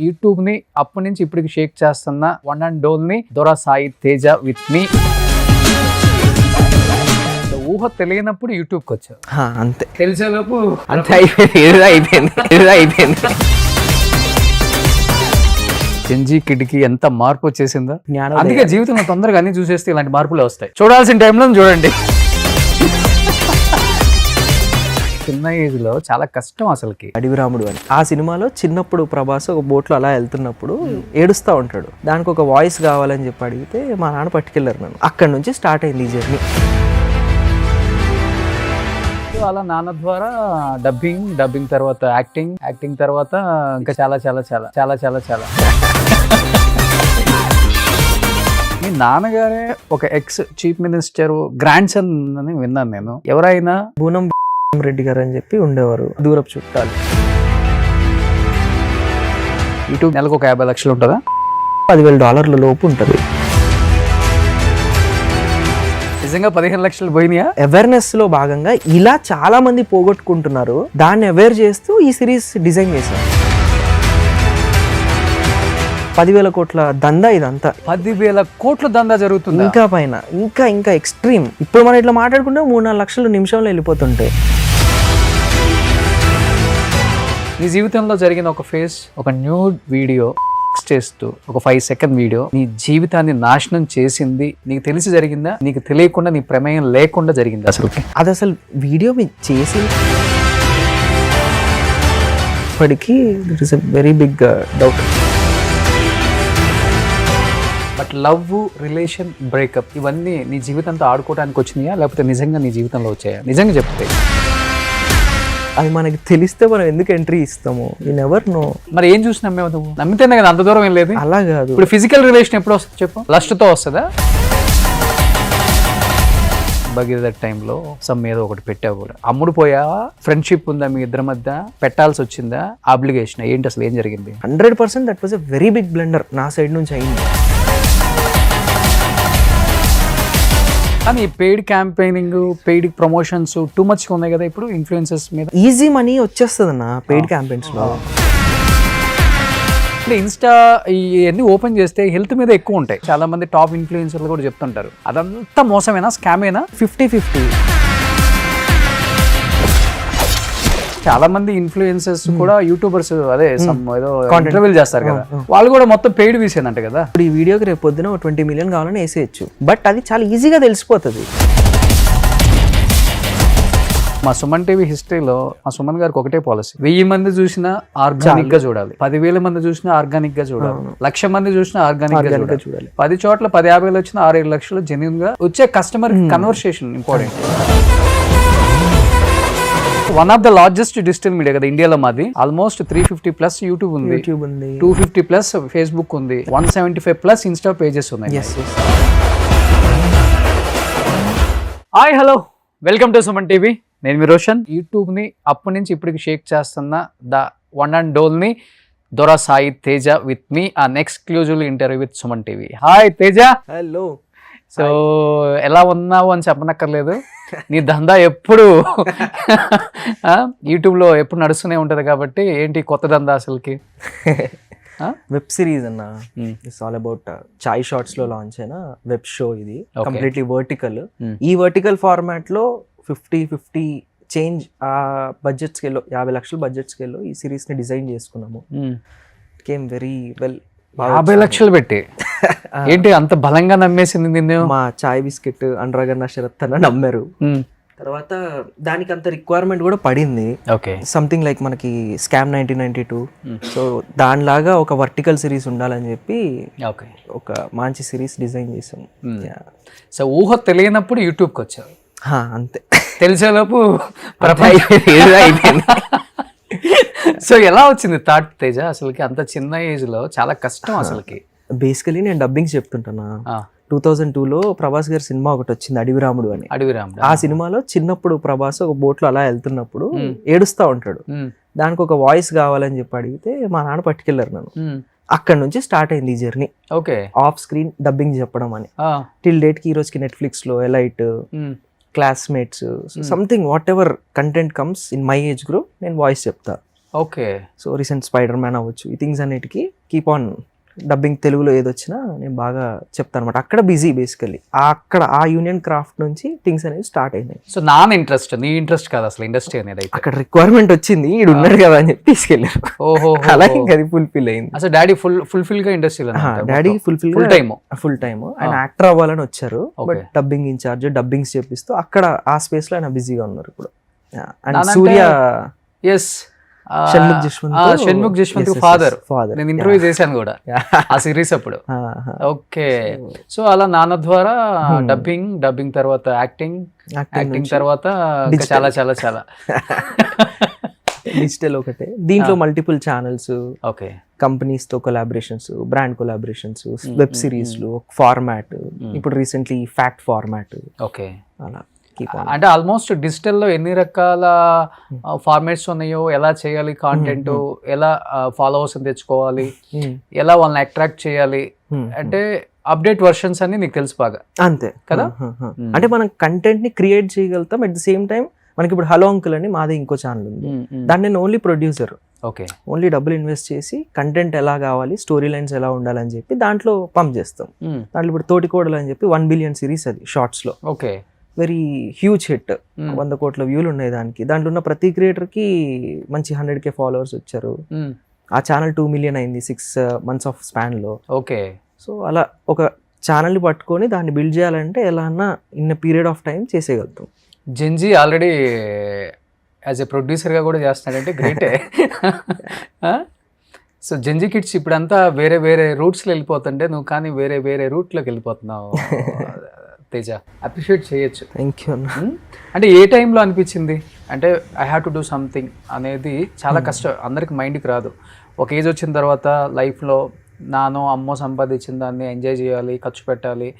YouTube ని అప్పటి నుంచి ఇప్పటికి షేక్ చేస్తున్న వన్ అండ్ ఓన్లీ దొరా సాయి తేజ విత్ మీ. ఊహ తెలియనప్పుడు యూట్యూబ్ కి వచ్చావు, అంతే. తెలిసేలోపు అంతే అయిపోయింది. చెంజీ కిడ్కి ఎంత మార్పు వచ్చేసిందో. జ్ఞానం అందుకే జీవితంలో తొందరగా అన్ని చూసేస్తే ఇలాంటి మార్పులే వస్తాయి. చూడాల్సిన టైంలో చూడండి. చిన్న ఏజ్ లో చాలా కష్టం అసలుకి. అడవి రాముడు అని ఆ సినిమాలో చిన్నప్పుడు ప్రభాస్ ఒక బోట్లో అలా వెళ్తున్నప్పుడు ఏడుస్తూ ఉంటాడు. దానికి ఒక వాయిస్ కావాలని చెప్పి అడిగితే మా నాన్న పట్టుకెళ్ళారు నన్ను. అక్కడ నుంచి స్టార్ట్ అయింది ఈ జర్నీ. అలా నాన్న ద్వారా డబ్బింగ్ తర్వాత యాక్టింగ్ తర్వాత ఇంకా చాలా చాలా చాలా చాలా చాలా చాలా మీ నాన్నగారే ఒక ex chief minister grand son అని విన్నాను నేను. ఎవరైనా బూనం రెడ్డి గారు అని చెప్పి ఉండేవారు, దూరపు చుట్టాలు. ఇటు నెలకు ఒక 50 లక్షలు ఉంటుందా? $10,000 లోపు ఉంటుంది. నిజంగా 15 లక్షలు పోయినాయా? అవేర్నెస్ లో భాగంగా ఇలా చాలా మంది పోగొట్టుకుంటున్నారు, దాన్ని అవేర్ చేస్తూ ఈ సిరీస్ డిజైన్ చేశారు. 10,000 కోట్ల దందా ఇదంతా. 10,000 కోట్ల దందా జరుగుతుంది. ఇంకా పైన ఇంకా ఎక్స్ట్రీమ్. ఇప్పుడు మనం ఇట్లా మాట్లాడుకుంటే 3-4 లక్షలు నిమిషంలో వెళ్ళిపోతుంటాయి. నీ జీవితంలో జరిగిన ఒక ఫేస్, ఒక న్యూడ్ వీడియో చేస్తూ ఒక 5 సెకండ్ వీడియో నీ జీవితాన్ని నాశనం చేసింది. నీకు తెలిసి జరిగిందా, నీకు తెలియకుండా, నీ ప్రమేయం లేకుండా జరిగింది? అది అసలు వీడియో చేసి ఇప్పటికీ it is a very big doubt. But love, relation, breakup ఇవన్నీ నీ జీవితంతో ఆడుకోవడానికి వచ్చినాయా, లేకపోతే నిజంగా నీ జీవితంలో వచ్చాయా? నిజంగా చెప్తే అది మనకి తెలిస్తే మనం ఎందుకు ఎంట్రీ ఇస్తాము? You never know. మరి ఏం చూసి నమ్మేవు నువ్వు? నమ్మితేనే కదా అంత దూరం వెళ్ళేది. అలా కాదు. ఇప్పుడు ఫిజికల్ రిలేషన్ ఎప్పుడు వస్తుంది చెప్పు? లస్ట్తో వస్తుందా? భగీరథ టైంలో సమ్ ఏదో ఒకటి పెట్టావు కూడా, అమ్ముడు పోయావా? ఫ్రెండ్షిప్ ఉందా మీ ఇద్దరి మధ్య? పెట్టాల్సి వచ్చిందా? ఆబ్లిగేషన్ ఏంటి? అసలు ఏం జరిగింది? 100% that was a very big blunder నా సైడ్ నుంచి అయింది. కానీ paid campaigning, paid promotions too much ఉన్నాయి కదా ఇప్పుడు ఇన్ఫ్లుయెన్సర్స్ మీద. ఈజీ మనీ వచ్చేస్తుంది అన్న పెయిడ్ క్యాంపెయిన్స్ లో. అంటే ఇన్స్టా ఇవన్నీ ఓపెన్ చేస్తే హెల్త్ మీద ఎక్కువ ఉంటాయి. చాలా మంది టాప్ ఇన్ఫ్లుయెన్సర్లు కూడా చెప్తుంటారు అదంతా మోసమేనా, స్కామేనా? 50-50. చాలా మంది ఇన్ఫ్లుయెన్సర్స్ కూడా యూట్యూబర్స్ అదే ఏదో ఇంటర్వ్యూలు చేస్తారు కదా, వాళ్ళు కూడా మొత్తం పెయిడ్ వీసేనంట కదా. ఇప్పుడు ఈ వీడియోకి రేపు పొద్దున 20 మిలియన్ కావాలని వేసేయచ్చు, బట్ అది చాలా ఈజీగా తెలిసిపోతుంది. మా సుమన్ టీవీ హిస్టరీలో మా సుమన్ గారికి ఒకటే పాలసీ, 1000 మంది చూసినా ఆర్గానిక్ గా చూడాలి, 10,000 మంది చూసినా ఆర్గానిక్ గా చూడాలి, 1,00,000 మంది చూసినా ఆర్గానిక్ గా చూడాలి. 10 చోట్ల 10-50 వచ్చిన 6-7 లక్షలు జెన్యూన్ గా వచ్చే customer conversation important. One of the largest digital media కదా ఇండియాలో మాది. ఆల్మోస్ట్ 350+ యూట్యూబ్ ఉంది, 250+ ఫేస్బుక్ ఉంది, 175+ ఇన్స్టా పేజెస్ ఉన్నాయి. Hi hello, welcome to Suman TV. నేను మీ రోషన్. యూట్యూబ్ ని అప్పటి నుంచి ఇప్పటికి షేక్ చేస్తున్న ద వన్ అండ్ ఓన్లీ దొరా Sai Teja with me, an exclusive interview with Suman TV. Hi Teja. Hello. So ఎలా ఉన్నావు అని చెప్పనక్కర్లేదు, నీ దందా ఎప్పుడు యూట్యూబ్లో ఎప్పుడు నడుస్తూనే ఉంటుంది కాబట్టి. ఏంటి కొత్త దందా అసలుకి? వెబ్ సిరీస్ అన్న. It's all about Chai shorts లో లాంచ్ అయిన వెబ్ షో ఇది. Completely vertical. ఈ వర్టికల్ ఫార్మాట్ లో 50-50 చేంజ్ ఆ బడ్జెట్ స్కేల్లో, 50 లక్షల బడ్జెట్ స్కేల్లో ఈ సిరీస్ ని డిజైన్ చేసుకున్నాము. Came very well. 50 లక్షలు పెట్టి ఏంటి అంత బలంగా నమ్మేసింది నిన్ను? మా చాయ్ బిస్కెట్ అనురాగన్న శరత్ అన్న నమ్మారు. తర్వాత దానికి అంత రిక్వైర్మెంట్ కూడా పడింది. సంథింగ్ లైక్ మనకి స్కామ్ 1992. సో దానిలాగా ఒక వర్టికల్ సిరీస్ ఉండాలని చెప్పి ఒక మంచి సిరీస్ డిజైన్ చేసాం. సో ఊహ తెలియనప్పుడు యూట్యూబ్కి వచ్చావు, అంతే. తెలిసేలోపు అయిపోయింది. సో ఎలా వచ్చింది థాట్ తేజ అసలుకి? అంత చిన్న ఏజ్ లో చాలా కష్టం అసలుకి. బేసికలీ నేను డబ్బింగ్ చెప్తుంటానా. 2002లో ప్రభాస్ గారి సినిమా ఒకటి వచ్చింది, అడవి రాముడు అని. ఆ సినిమాలో చిన్నప్పుడు ప్రభాస్ ఒక బోట్లో అలా వెళ్తున్నప్పుడు ఏడుస్తూ ఉంటాడు. దానికి ఒక వాయిస్ కావాలని చెప్పి అడిగితే మా నాన్న పట్టుకెళ్ళారు నన్ను. అక్కడ నుంచి స్టార్ట్ అయింది ఈ జర్నీ. ఆఫ్ స్క్రీన్ డబ్బింగ్ చెప్పడం అని. టిల్ డేట్ కి ఈ రోజుకి నెట్ఫ్లిక్స్ లో elite, classmates, something what ever content comes in my age group నేను వాయిస్ చెప్తా. Okay. So recent spider man అవ్వచ్చు, ఈ థింగ్స్ అన్నిటికీ కీప్ ఆన్ డబ్బింగ్ తెలుగులో ఏదొచ్చినా నేను బాగా చెప్తాను అనమాట. అక్కడ బిజీ బేసికల్లీ, అక్కడ ఆ యూనియన్ క్రాఫ్ట్ నుంచి థింగ్స్ అనేవి స్టార్ట్ అయినాయి. సో నీ ఇంట్రెస్ట్ కాదు అసలు ఇండస్ట్రీ అనేది. అక్కడ రిక్వైర్మెంట్ వచ్చింది, ఈడు ఉన్నాడు కదా అని చెప్పి తీసుకెళ్ళారు. ఓహో, అలా ఇంకా అది ఫుల్ఫిల్ అయింది. అసలు డాడీ ఫుల్ఫిల్ గా ఇండస్ట్రీలో, డాడీ ఫుల్ టైమ్ ఆయన యాక్టర్ అవ్వాలని వచ్చారు, బట్ డబ్బింగ్ ఇన్ఛార్జ్, డబ్బింగ్స్ చేపిస్తూ అక్కడ ఆ స్పేస్ లో ఆయన బిజీగా ఉన్నారు ఇప్పుడు. And Surya, yes, Shanmukh Jaswanth father. నేను ఇంటర్వ్యూ చేశాను కూడా ఆ సిరీస్ అప్పుడు. ఓకే. సో అలా నాన్న ద్వారా డబ్బింగ్ తర్వాత యాక్టింగ్ తర్వాత చాలా చాలా చాలా డిజిటల్ ఒకటే. దీంట్లో మల్టిపుల్ ఛానల్స్, ఓకే, కంపెనీస్ తో కొలాబరేషన్స్, బ్రాండ్ కొలాబరేషన్స్, వెబ్ సిరీస్లు, ఫార్మాట్, ఇప్పుడు రీసెంట్లీ ఫ్యాక్ట్ ఫార్మాట్. ఓకే. అలా అంటే ఆల్మోస్ట్ డిజిటల్ లో ఎన్ని రకాల ఫార్మాట్స్ ఉన్నాయో, ఎలా చేయాలి కాంటెంట్, ఎలా ఫాలోవర్స్ తెచ్చుకోవాలి, ఎలా వాళ్ళని అట్రాక్ట్ చేయాలి, అంటే అప్డేట్ వర్షన్స్ అన్ని నీకు తెలుసు బాగా. అంతే కదా. అంటే మనం కంటెంట్ ని క్రియేట్ చేయగలుగుతాం, అట్ ది సేమ్ టైం మనకి ఇప్పుడు హలో అంకుల్ అని మాది ఇంకో ఛానల్ ఉంది, దాన్ని నేను ఓన్లీ ప్రొడ్యూసర్. ఓకే. ఓన్లీ డబ్బులు ఇన్వెస్ట్ చేసి కంటెంట్ ఎలా కావాలి, స్టోరీ లైన్స్ ఎలా ఉండాలని చెప్పి దాంట్లో పంప్ చేస్తాం. దాంట్లో ఇప్పుడు తోటికోడలు అని చెప్పి 1 బిలియన్ సిరీస్, అది షార్ట్స్ లో. ఓకే. వెరీ హ్యూజ్ హిట్, 100 కోట్ల వ్యూలు ఉన్నాయి దానికి. దాంట్లో ఉన్న ప్రతి క్రియేటర్ కి మంచి 100K ఫాలోవర్స్ వచ్చారు. ఆ ఛానల్ 2 మిలియన్ అయింది 6 months ఆఫ్ స్పాన్ లో. ఓకే. సో అలా ఒక ఛానల్ ని పట్టుకొని దాన్ని బిల్డ్ చేయాలంటే ఎలా అన్నా ఇన్ పీరియడ్ ఆఫ్ టైం చేసేయగలుగుతాం. జెన్జీ ఆల్రెడీ యాజ్ ఎ ప్రొడ్యూసర్ గా కూడా చేస్తున్నాడంటే గ్రేటే. సో జెన్జీ కిడ్స్ ఇప్పుడంతా వేరే వేరే రూట్స్లో వెళ్ళిపోతుంటే, నువ్వు కానీ వేరే వేరే రూట్లోకి వెళ్ళిపోతున్నావు తేజ. అప్రిషియేట్ చేయొచ్చు. Thank you. అంటే ఏ టైంలో అనిపించింది అంటే I have to do something అనేది? చాలా కష్టం, అందరికి మైండ్కి రాదు. ఒక ఏజ్ వచ్చిన తర్వాత లైఫ్లో నానో అమ్మో సంపాదించిన దాన్ని ఎంజాయ్ చేయాలి, ఖర్చు పెట్టాలి,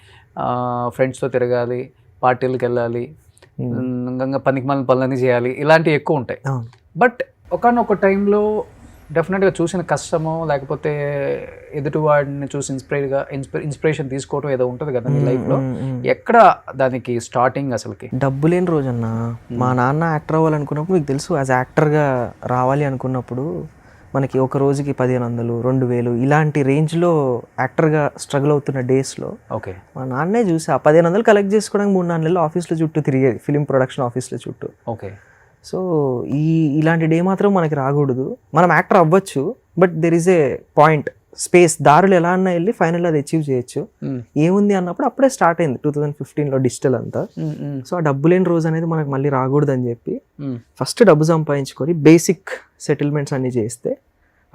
ఫ్రెండ్స్తో తిరగాలి, పార్టీలకు వెళ్ళాలి, ఇంకా పనికి మళ్ళీ పనులన్నీ చేయాలి, ఇలాంటివి ఎక్కువ ఉంటాయి. బట్ ఒకనొక టైంలో డెఫినెట్గా చూసిన కష్టమో లేకపోతే ఎదుటివాడిని చూసి ఇన్స్పిరేషన్ తీసుకోవటం ఏదో ఉంటుంది కదా నీ లైఫ్లో. ఎక్కడ దానికి స్టార్టింగ్ అసలుకి? డబ్బు లేని రోజన్నా మా నాన్న యాక్టర్ అవ్వాలనుకున్నప్పుడు, మీకు తెలుసు యాజ్ యాక్టర్గా రావాలి అనుకున్నప్పుడు మనకి ఒక రోజుకి 1500, 2000 ఇలాంటి రేంజ్లో యాక్టర్గా స్ట్రగుల్ అవుతున్న డేస్లో ఓకే మా నాన్నే చూసి ఆ 1500 కలెక్ట్ చేసుకోవడానికి 3-4 నెలలు ఆఫీస్లో చుట్టూ తిరిగేది, ఫిలిం ప్రొడక్షన్ ఆఫీస్లో చుట్టూ. ఓకే. సో ఇలాంటి డే మాత్రం మనకి రాకూడదు. మనం యాక్టర్ అవ్వచ్చు, but there is a point, space, దారులు ఎలా అన్నా వెళ్ళి ఫైనల్ అది అచీవ్ చేయొచ్చు. ఏముంది అన్నప్పుడు అప్పుడే స్టార్ట్ అయింది 2015లో డిజిటల్ అంతా. సో ఆ డబ్బు లేని రోజు అనేది మనకు మళ్ళీ రాకూడదు అని చెప్పి ఫస్ట్ డబ్బు సంపాదించుకొని బేసిక్ సెటిల్మెంట్స్ అన్ని చేస్తే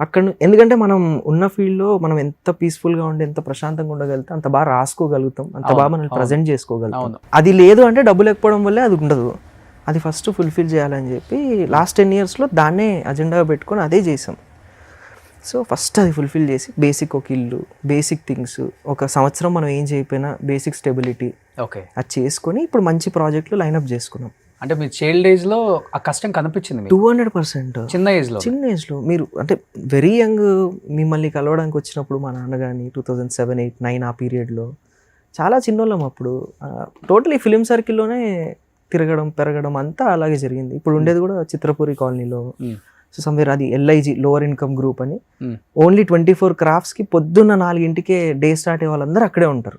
అక్కడ, ఎందుకంటే మనం ఉన్న ఫీల్డ్లో మనం ఎంత పీస్ఫుల్గా ఉండి ఎంత ప్రశాంతంగా ఉండగలుగుతాం, అంత బాగా రాసుకోగలుగుతాం, అంత బాగా మనం ప్రజెంట్ చేసుకోగలుగుతాం. అది లేదు అంటే డబ్బు లేకపోవడం వల్లే అది ఉండదు. అది ఫస్ట్ ఫుల్ఫిల్ చేయాలని చెప్పి లాస్ట్ 10 yearsలో దాన్నే అజెండాగా పెట్టుకొని అదే చేసాం. సో ఫస్ట్ అది ఫుల్ఫిల్ చేసి బేసిక్ ఒక ఇల్లు, బేసిక్ థింగ్స్, ఒక సంవత్సరం మనం ఏం చేయకపోయినా బేసిక్ స్టెబిలిటీ ఓకే అది చేసుకొని ఇప్పుడు మంచి ప్రాజెక్టులు లైన్అప్ చేసుకున్నాం. అంటే మీ చైల్డ్ ఏజ్లో ఆ కష్టం కనిపించింది 200%. చిన్న ఏజ్లో మీరు అంటే వెరీ యంగ్ మిమ్మల్ని కలవడానికి వచ్చినప్పుడు మా నాన్న కానీ 2007, 8, 9 ఆ పీరియడ్లో చాలా చిన్నోళ్ళం అప్పుడు. టోటలీ ఫిలిం సర్కిల్లోనే తిరగడం పెరగడం అంతా అలాగే జరిగింది. ఇప్పుడు ఉండేది కూడా చిత్రపురి కాలనీలో. సో సమ్వేర్ అది LIG, లోవర్ ఇన్కమ్ గ్రూప్ అని, ఓన్లీ 24 క్రాఫ్ట్స్కి పొద్దున్న 4 డే స్టార్ట్ అయ్యే వాళ్ళందరూ అక్కడే ఉంటారు.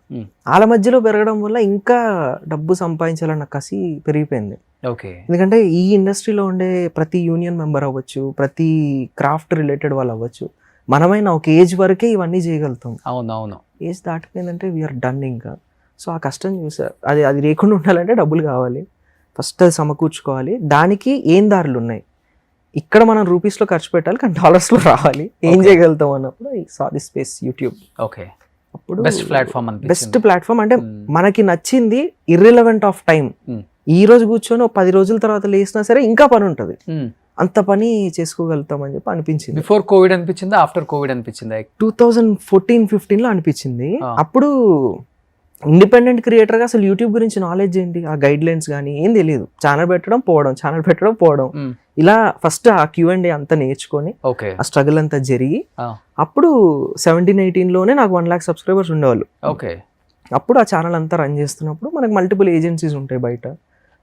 వాళ్ళ మధ్యలో పెరగడం వల్ల ఇంకా డబ్బు సంపాదించాలన్న కసి పెరిగిపోయింది. ఓకే. ఎందుకంటే ఈ ఇండస్ట్రీలో ఉండే ప్రతి యూనియన్ మెంబర్ అవ్వచ్చు, ప్రతి క్రాఫ్ట్ రిలేటెడ్ వాళ్ళు అవ్వచ్చు, మనమైనా ఒక ఏజ్ వరకే ఇవన్నీ చేయగలుగుతాం. అవునవును. ఏజ్ దాటిపోయిందంటే వీఆర్ డన్ ఇంకా. సో ఆ కష్టం చూసా, అది లేకుండా ఉండాలంటే డబ్బులు కావాలి, ఫస్ట్ అది సమకూర్చుకోవాలి. దానికి ఏం దారులు ఉన్నాయి, ఇక్కడ మనం రూపీస్లో ఖర్చు పెట్టాలి కానీ డాలర్స్లో రావాలి, ఏం చేయగలుగుతాం అన్నప్పుడు ఈ saw the space YouTube. Okay. అప్పుడు బెస్ట్ ప్లాట్ఫామ్ అంటే మనకి నచ్చింది ఇర్రిలవెంట్ ఆఫ్ టైం. ఈ రోజు కూర్చొని 10 రోజుల తర్వాత లేసినా సరే ఇంకా పని ఉంటుంది, అంత పని చేసుకోగలుగుతాం అని చెప్పి అనిపించింది. బిఫోర్ కోవిడ్ అనిపించిందా, ఆఫ్టర్ కోవిడ్ అనిపించిందా? 2014-15లో అనిపించింది. అప్పుడు ఇండిపెండెంట్ క్రియేటర్గా అసలు యూట్యూబ్ గురించి నాలెడ్జ్ ఏంటి, ఆ గైడ్ లైన్స్ కానీ ఏం తెలియదు. ఛానల్ పెట్టడం పోవడం ఇలా ఫస్ట్ ఆ Q&A అంతా నేర్చుకొని ఆ స్ట్రగుల్ అంతా జరిగి అప్పుడు 17-18లోనే నాకు 1 lakh సబ్స్క్రైబర్స్ ఉండేవాళ్ళు. ఓకే. అప్పుడు ఆ ఛానల్ అంతా రన్ చేస్తున్నప్పుడు మనకు మల్టిపుల్ ఏజెన్సీస్ ఉంటాయి బయట,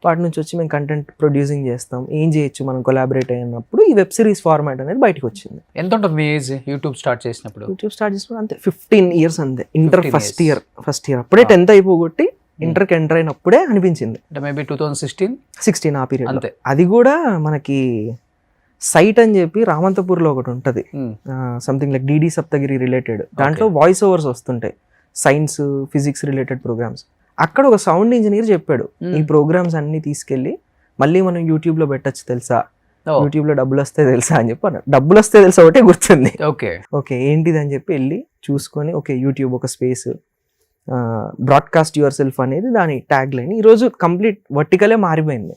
వాటి నుంచి వచ్చి మేము కంటెంట్ ప్రొడ్యూసింగ్ చేస్తాం, ఏం చేయొచ్చు మనం కొలాబరేట్ అయినప్పుడు ఈ వెబ్ సిరీస్ ఫార్మాట్ అనేది బయటకు వచ్చింది. ఎంత ఉంటుంది మీ ఏజ్ యూట్యూబ్ స్టార్ట్ చేసినప్పుడు? యూట్యూబ్ స్టార్ట్ చేసినప్పుడు అంతే 15 years అంతే. ఇంటర్ ఫస్ట్ ఇయర్ అప్పుడే 10th అయిపోగొట్టి ఇంటర్కి ఎంటర్ అయినప్పుడే అనిపించింది. అంటే మేబీ 2016 ఆ పీరియడ్ అంతే. అది కూడా మనకి సైట్ అని చెప్పి రామంతపూర్లో ఒకటి ఉంటుంది, something like DD Saptagiri related. దాంట్లో వాయిస్ ఓవర్స్ వస్తుంటాయి, సైన్స్ ఫిజిక్స్ రిలేటెడ్ ప్రోగ్రామ్స్. అక్కడ ఒక సౌండ్ ఇంజనీర్ చెప్పాడు, ఈ ప్రోగ్రామ్స్ అన్ని తీసుకెళ్ళి మళ్ళీ మనం యూట్యూబ్ లో పెట్టచ్చు తెలుసా, యూట్యూబ్ లో డబ్బులు వస్తే తెలుసా అని చెప్పి అన్నాడు. డబ్బులు వస్తే తెలుసా ఒకటే గుర్తుంది. ఓకే ఏంటిది అని చెప్పి వెళ్ళి చూసుకొని, ఓకే యూట్యూబ్ ఒక స్పేస్, బ్రాడ్కాస్ట్ యువర్ సెల్ఫ్ అనేది దాని ట్యాగ్ లైన్. ఈరోజు కంప్లీట్ వర్టికలే మారిపోయింది.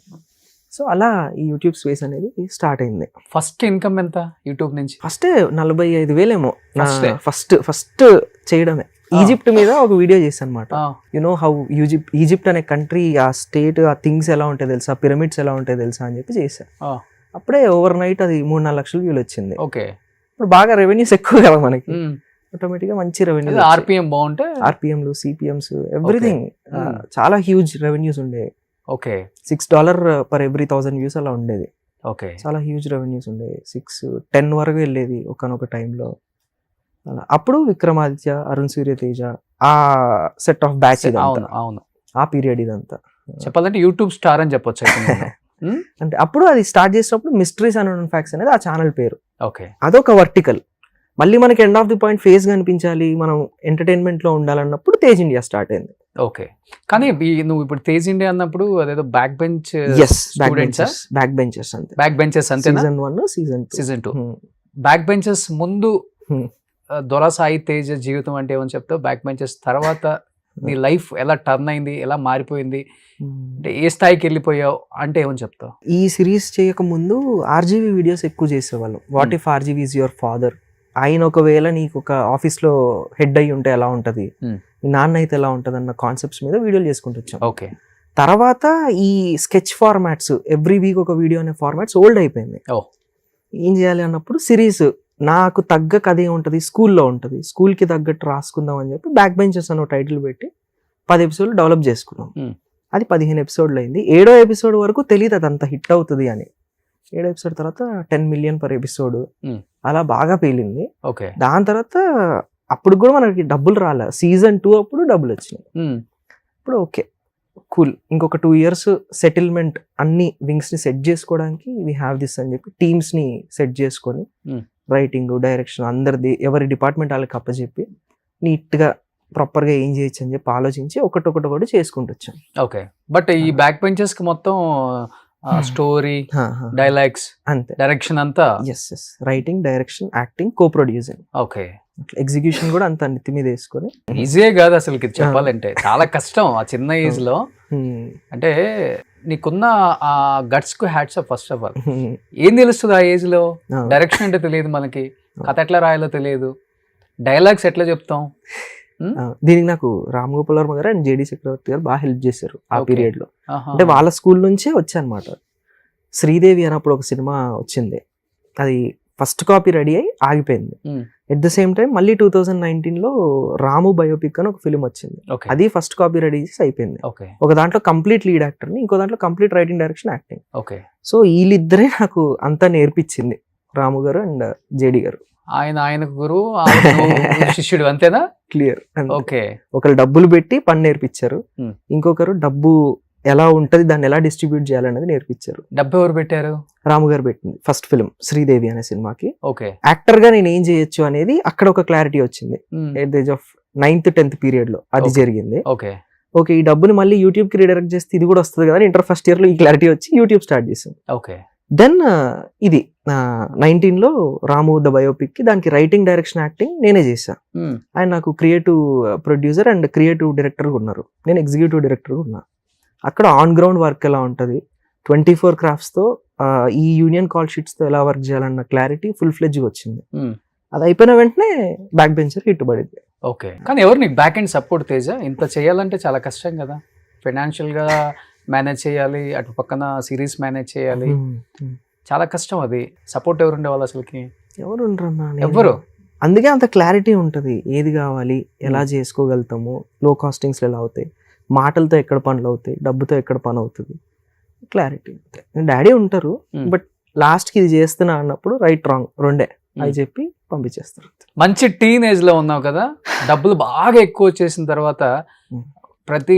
సో అలా ఈ యూట్యూబ్ స్పేస్ అనేది స్టార్ట్ అయింది. ఫస్ట్ ఇన్కమ్ ఎంత యూట్యూబ్ నుంచి? ఫస్ట్ 45,000 ఏమో ఫస్ట్ చేయడమే. ఈజిప్ట్ మీద ఒక వీడియో చేశాను అనమాట. యునో హౌ ఈజిప్ట్ అనే కంట్రీ, ఆ స్టేట్, ఆ థింగ్స్ ఎలా ఉంటాయి తెలుసా, పిరమిడ్స్ ఎలా ఉంటాయి తెలుసా అని చెప్పి చేశాను. అప్పుడే ఓవర్ నైట్ అది 3-4 లక్షల వ్యూలు వచ్చింది. ఓకే, ఇప్పుడు బాగా రెవెన్యూస్ ఎక్కువ కదా మనకి, ఆటోమేటిక్ గా మంచి రెవెన్యూ. ఆర్పిఎం బాగుంటే, ఆర్పిఎంలు, సిపిఎంస్, ఎవ్రీథింగ్ చాలా హ్యూజ్ రెవెన్యూస్ ఉండేవి. ఓకే, $6 per every 1,000 views అలా ఉండేది. ఓకే, చాలా హ్యూజ్ రెవెన్యూస్ ఉండేవి. 6-10 వరకు వెళ్ళేది ఒకనొక టైంలో. అలా అప్పుడు విక్రమాదిత్య, అరుణ్ సూర్యతేజ, ఆ సెట్ ఆఫ్ బ్యాచ్, అవును ఆ పీరియడ్ ఇదంతా. చెప్పాలంటే యూట్యూబ్ స్టార్ అని చెప్పొచ్చు. అంటే అప్పుడు అది స్టార్ట్ చేసినప్పుడు మిస్టరీస్ అండ్ ఫ్యాక్ట్స్ అనేది ఆ ఛానల్ పేరు. ఓకే, అదొక వర్టికల్. మళ్ళీ మనకి end of the point face కనిపించాలి, మనం ఎంటర్టైన్మెంట్ లో ఉండాలన్నప్పుడు తేజ్ ఇండియా స్టార్ట్ అయింది. ఓకే, కానీ నువ్వు ఇప్పుడు తేజ్ ఇండియా అన్నప్పుడు అదేదో బ్యాక్ బెంచ్ బెంచెస్ అంతే. సీజన్ 2 బ్యాక్ బెంచెస్ ముందు దొర సాయి తేజ్ జీవితం అంటే ఏమని చెప్తావు? బ్యాక్ బెంచెస్ తర్వాత నీ లైఫ్ ఎలా టర్న్ అయింది, ఎలా మారిపోయింది, అంటే ఏ స్థాయికి వెళ్ళిపోయావు అంటే ఏమని చెప్తావు? ఈ సిరీస్ చేయక ముందు ఆర్జీవీ వీడియోస్ ఎక్కువ చేసేవాళ్ళం. What if RGV is your father, ఆయన ఒకవేళ నీకు ఒక ఆఫీస్లో హెడ్ అయ్యి ఉంటే ఎలా ఉంటుంది, మీ నాన్న అయితే ఎలా ఉంటుంది అన్న కాన్సెప్ట్స్ మీద వీడియోలు చేసుకుంటూ వచ్చాం. ఓకే, తర్వాత ఈ స్కెచ్ ఫార్మాట్స్, ఎవ్రీ వీక్ ఒక వీడియో అనే ఫార్మాట్స్ ఓల్డ్ అయిపోయింది. ఏం చేయాలి అన్నప్పుడు సిరీస్ నాకు తగ్గ కథ ఏముంటుంది, స్కూల్లో ఉంటుంది, స్కూల్కి తగ్గట్టు రాసుకుందాం అని చెప్పి బ్యాక్ బెంచెస్ అని టైటిల్ పెట్టి 10 episodes డెవలప్ చేసుకున్నాం. అది 15 episodes అయింది. 7వ episode వరకు తెలియదు అది అంత హిట్ అవుతుంది అని. 7వ episode తర్వాత 10 million per episode అలా బాగా పేలింది. దాని తర్వాత అప్పుడు కూడా మనకి డబ్బులు రాలే. Season 2 అప్పుడు డబ్బులు వచ్చినాయి. ఇప్పుడు ఓకే కూల్, ఇంకొక 2 years సెటిల్మెంట్, అన్ని వింగ్స్ ని సెట్ చేసుకోవడానికి వీ హ్యావ్ దిస్ అని చెప్పి టీమ్స్ ని సెట్ చేసుకొని రైటింగ్, డైరెక్షన్ అందరిది ఎవరి డిపార్ట్మెంట్ వాళ్ళకి అప్పచెప్పి నీట్ గా ప్రాపర్ గా ఏం చేయొచ్చు అని చెప్పి ఆలోచించి ఒకటి చేసుకుంటూ వచ్చాం. ఓకే, బట్ ఈ బ్యాక్ బెంచెస్ కి మొత్తం స్టోరీ, డైలాగ్స్, అంతే, డైరెక్షన్ అంతా రైటింగ్, డైరెక్షన్, యాక్టింగ్, కో ప్రొడ్యూసింగ్. ఓకే, ఎగ్జిక్యూషన్ కూడా అంత నెత్తి మీద వేసుకొని. ఈజీయే కాదు అసలు చెప్పాలంటే, చాలా కష్టం ఆ చిన్న ఏజ్ లో. అంటే నీకున్న ఆ గట్స్ కు hats off. First of all ఏం తెలుస్తుంది ఆ ఏజ్ లో? డైరెక్షన్ అంటే తెలియదు మనకి, కథ ఎట్లా రాయాలో తెలియదు, డైలాగ్స్ ఎట్లా చెప్తాం. దీనికి నాకు రామ్ గోపాల్ వర్మ గారు అండ్ జేడి చక్రవర్తి గారు బాగా హెల్ప్ చేశారు ఆ పీరియడ్ లో. అంటే వాళ్ళ స్కూల్ నుంచే వచ్చానమాట. శ్రీదేవి అన్నప్పుడు ఒక సినిమా వచ్చింది, అది ఫస్ట్ కాపీ రెడీ అయ్యి ఆగిపోయింది. ఎట్ ద సేమ్ టైం మళ్ళీ 2019లో రాము బయోపిక్ అని ఒక ఫిల్మ్ వచ్చింది, అది ఫస్ట్ కాపీ రెడీ చేసి అయిపోయింది. ఒక దాంట్లో కంప్లీట్ లీడ్ యాక్టర్ ని, ఇంకో దాంట్లో complete writing, direction, acting. So వీళ్ళిద్దరే నాకు అంతా నేర్పించింది, రాము గారు అండ్ జేడి గారు. ఆయనకు గురువు, శిష్యుడు, అంతేనా? క్లియర్. ఓకే, ఒకరు డబ్బులు పెట్టి పని నేర్పించారు, ఇంకొకరు డబ్బు ఎలా ఉంటది, దాన్ని ఎలా డిస్ట్రిబ్యూట్ చేయాలనేది నేర్పించారు. డబ్బు ఎవరు పెట్టారు? రాము గారు పెట్టింది. ఫస్ట్ ఫిల్మ్ శ్రీదేవి అనే సినిమాకి ఓకే యాక్టర్ గా నేను ఏం చేయొచ్చు అనేది అక్కడ ఒక క్లారిటీ వచ్చింది. At the age of 9th 10th period లో అది జరిగింది. ఓకే, ఈ డబ్బుని మళ్ళీ యూట్యూబ్ కి రీడైరెక్ట్ చేస్తే ఇది కూడా వస్తుంది కదా. ఇంటర్ ఫస్ట్ ఇయర్ లో ఈ క్లారిటీ వచ్చి యూట్యూబ్ స్టార్ట్ చేసాం. ఓకే, దెన్ ఇది 19లో రాము ద బయోపిక్ కి దానికి రైటింగ్, డైరెక్షన్, యాక్టింగ్ నేనే చేశా. ఆయన నాకు creative producer and creative director ఉన్నారు, నేను ఎగ్జిక్యూటివ్ డైరెక్టర్ ఉన్నా. అక్కడ ఆన్ గ్రౌండ్ వర్క్ ఎలా ఉంటుంది, 24 crafts తో ఈ యూనియన్ కాల్ షీట్స్ తో ఎలా వర్క్ చేయాలన్న క్లారిటీ ఫుల్ ఫ్లెడ్జ్ వచ్చింది. అది అయిపోయిన వెంటనే బ్యాక్ బెంచర్ హిట్ పడింది. ఓకే, కానీ ఎవరు నీకు బ్యాక్ అండ్ సపోర్ట్? తేజ, ఇంత చేయాలంటే చాలా కష్టం కదా, ఫైనాన్షియల్ గా మేనేజ్ చేయాలి, అటు పక్కన సిరీస్ మేనేజ్ చేయాలి, చాలా కష్టం. అది సపోర్ట్ ఎవరు ఉండేవాళ్ళు అసలుకి? ఎవరు ఉండరన్నా, ఎవరు. అందుకే అంత క్లారిటీ ఉంటుంది, ఏది కావాలి, ఎలా చేసుకోగలుగుతాము, లో కాస్టింగ్స్ ఎలా అవుతాయి, మాటలతో ఎక్కడ పనులు అవుతాయి, డబ్బుతో ఎక్కడ పని అవుతుంది, క్లారిటీ. డాడీ ఉంటారు, బట్ లాస్ట్ కి ఇది చేస్తున్నా అన్నప్పుడు రైట్ రాంగ్ రెండే అని చెప్పి పంపించేస్తారు. మంచి టీనేజ్ లో ఉన్నావు కదా, డబ్బులు బాగా ఎక్కువ వచ్చేసిన తర్వాత ప్రతి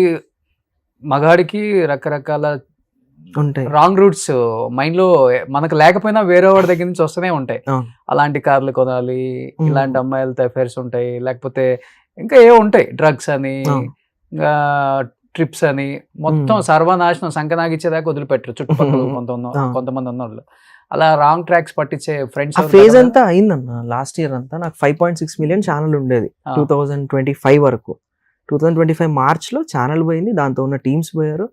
మగాడికి రకరకాల ఉంటాయి రాంగ్ రూట్స్ మైండ్ లో మనకు లేకపోయినా వేరే వాడి దగ్గర నుంచి వస్తూనే ఉంటాయి. అలాంటి కార్లు కొనాలి, ఇలాంటి అమ్మాయిలతో అఫైర్స్ ఉంటాయి, లేకపోతే ఇంకా ఏ ఉంటాయి, డ్రగ్స్ అని, ఇంకా ట్రిప్స్ అని, మొత్తం సర్వనాశనం సంకనాగిచ్చేదాకా వదిలిపెట్టరు చుట్టుపక్కల కొంతమంది ఉన్నోళ్ళు. అలా రాంగ్ ట్రాక్స్ పట్టించే ఫ్రెండ్స్ ఫేజ్ అంతా అయిందన్న. లాస్ట్ ఇయర్ అంతా నాకు 5.6 million ఛానల్ ఉండేది 2025 వరకు. 2025 మార్చ్ లో ఛానల్ పోయింది, దాంతో ఉన్న టీమ్స్ పోయారు,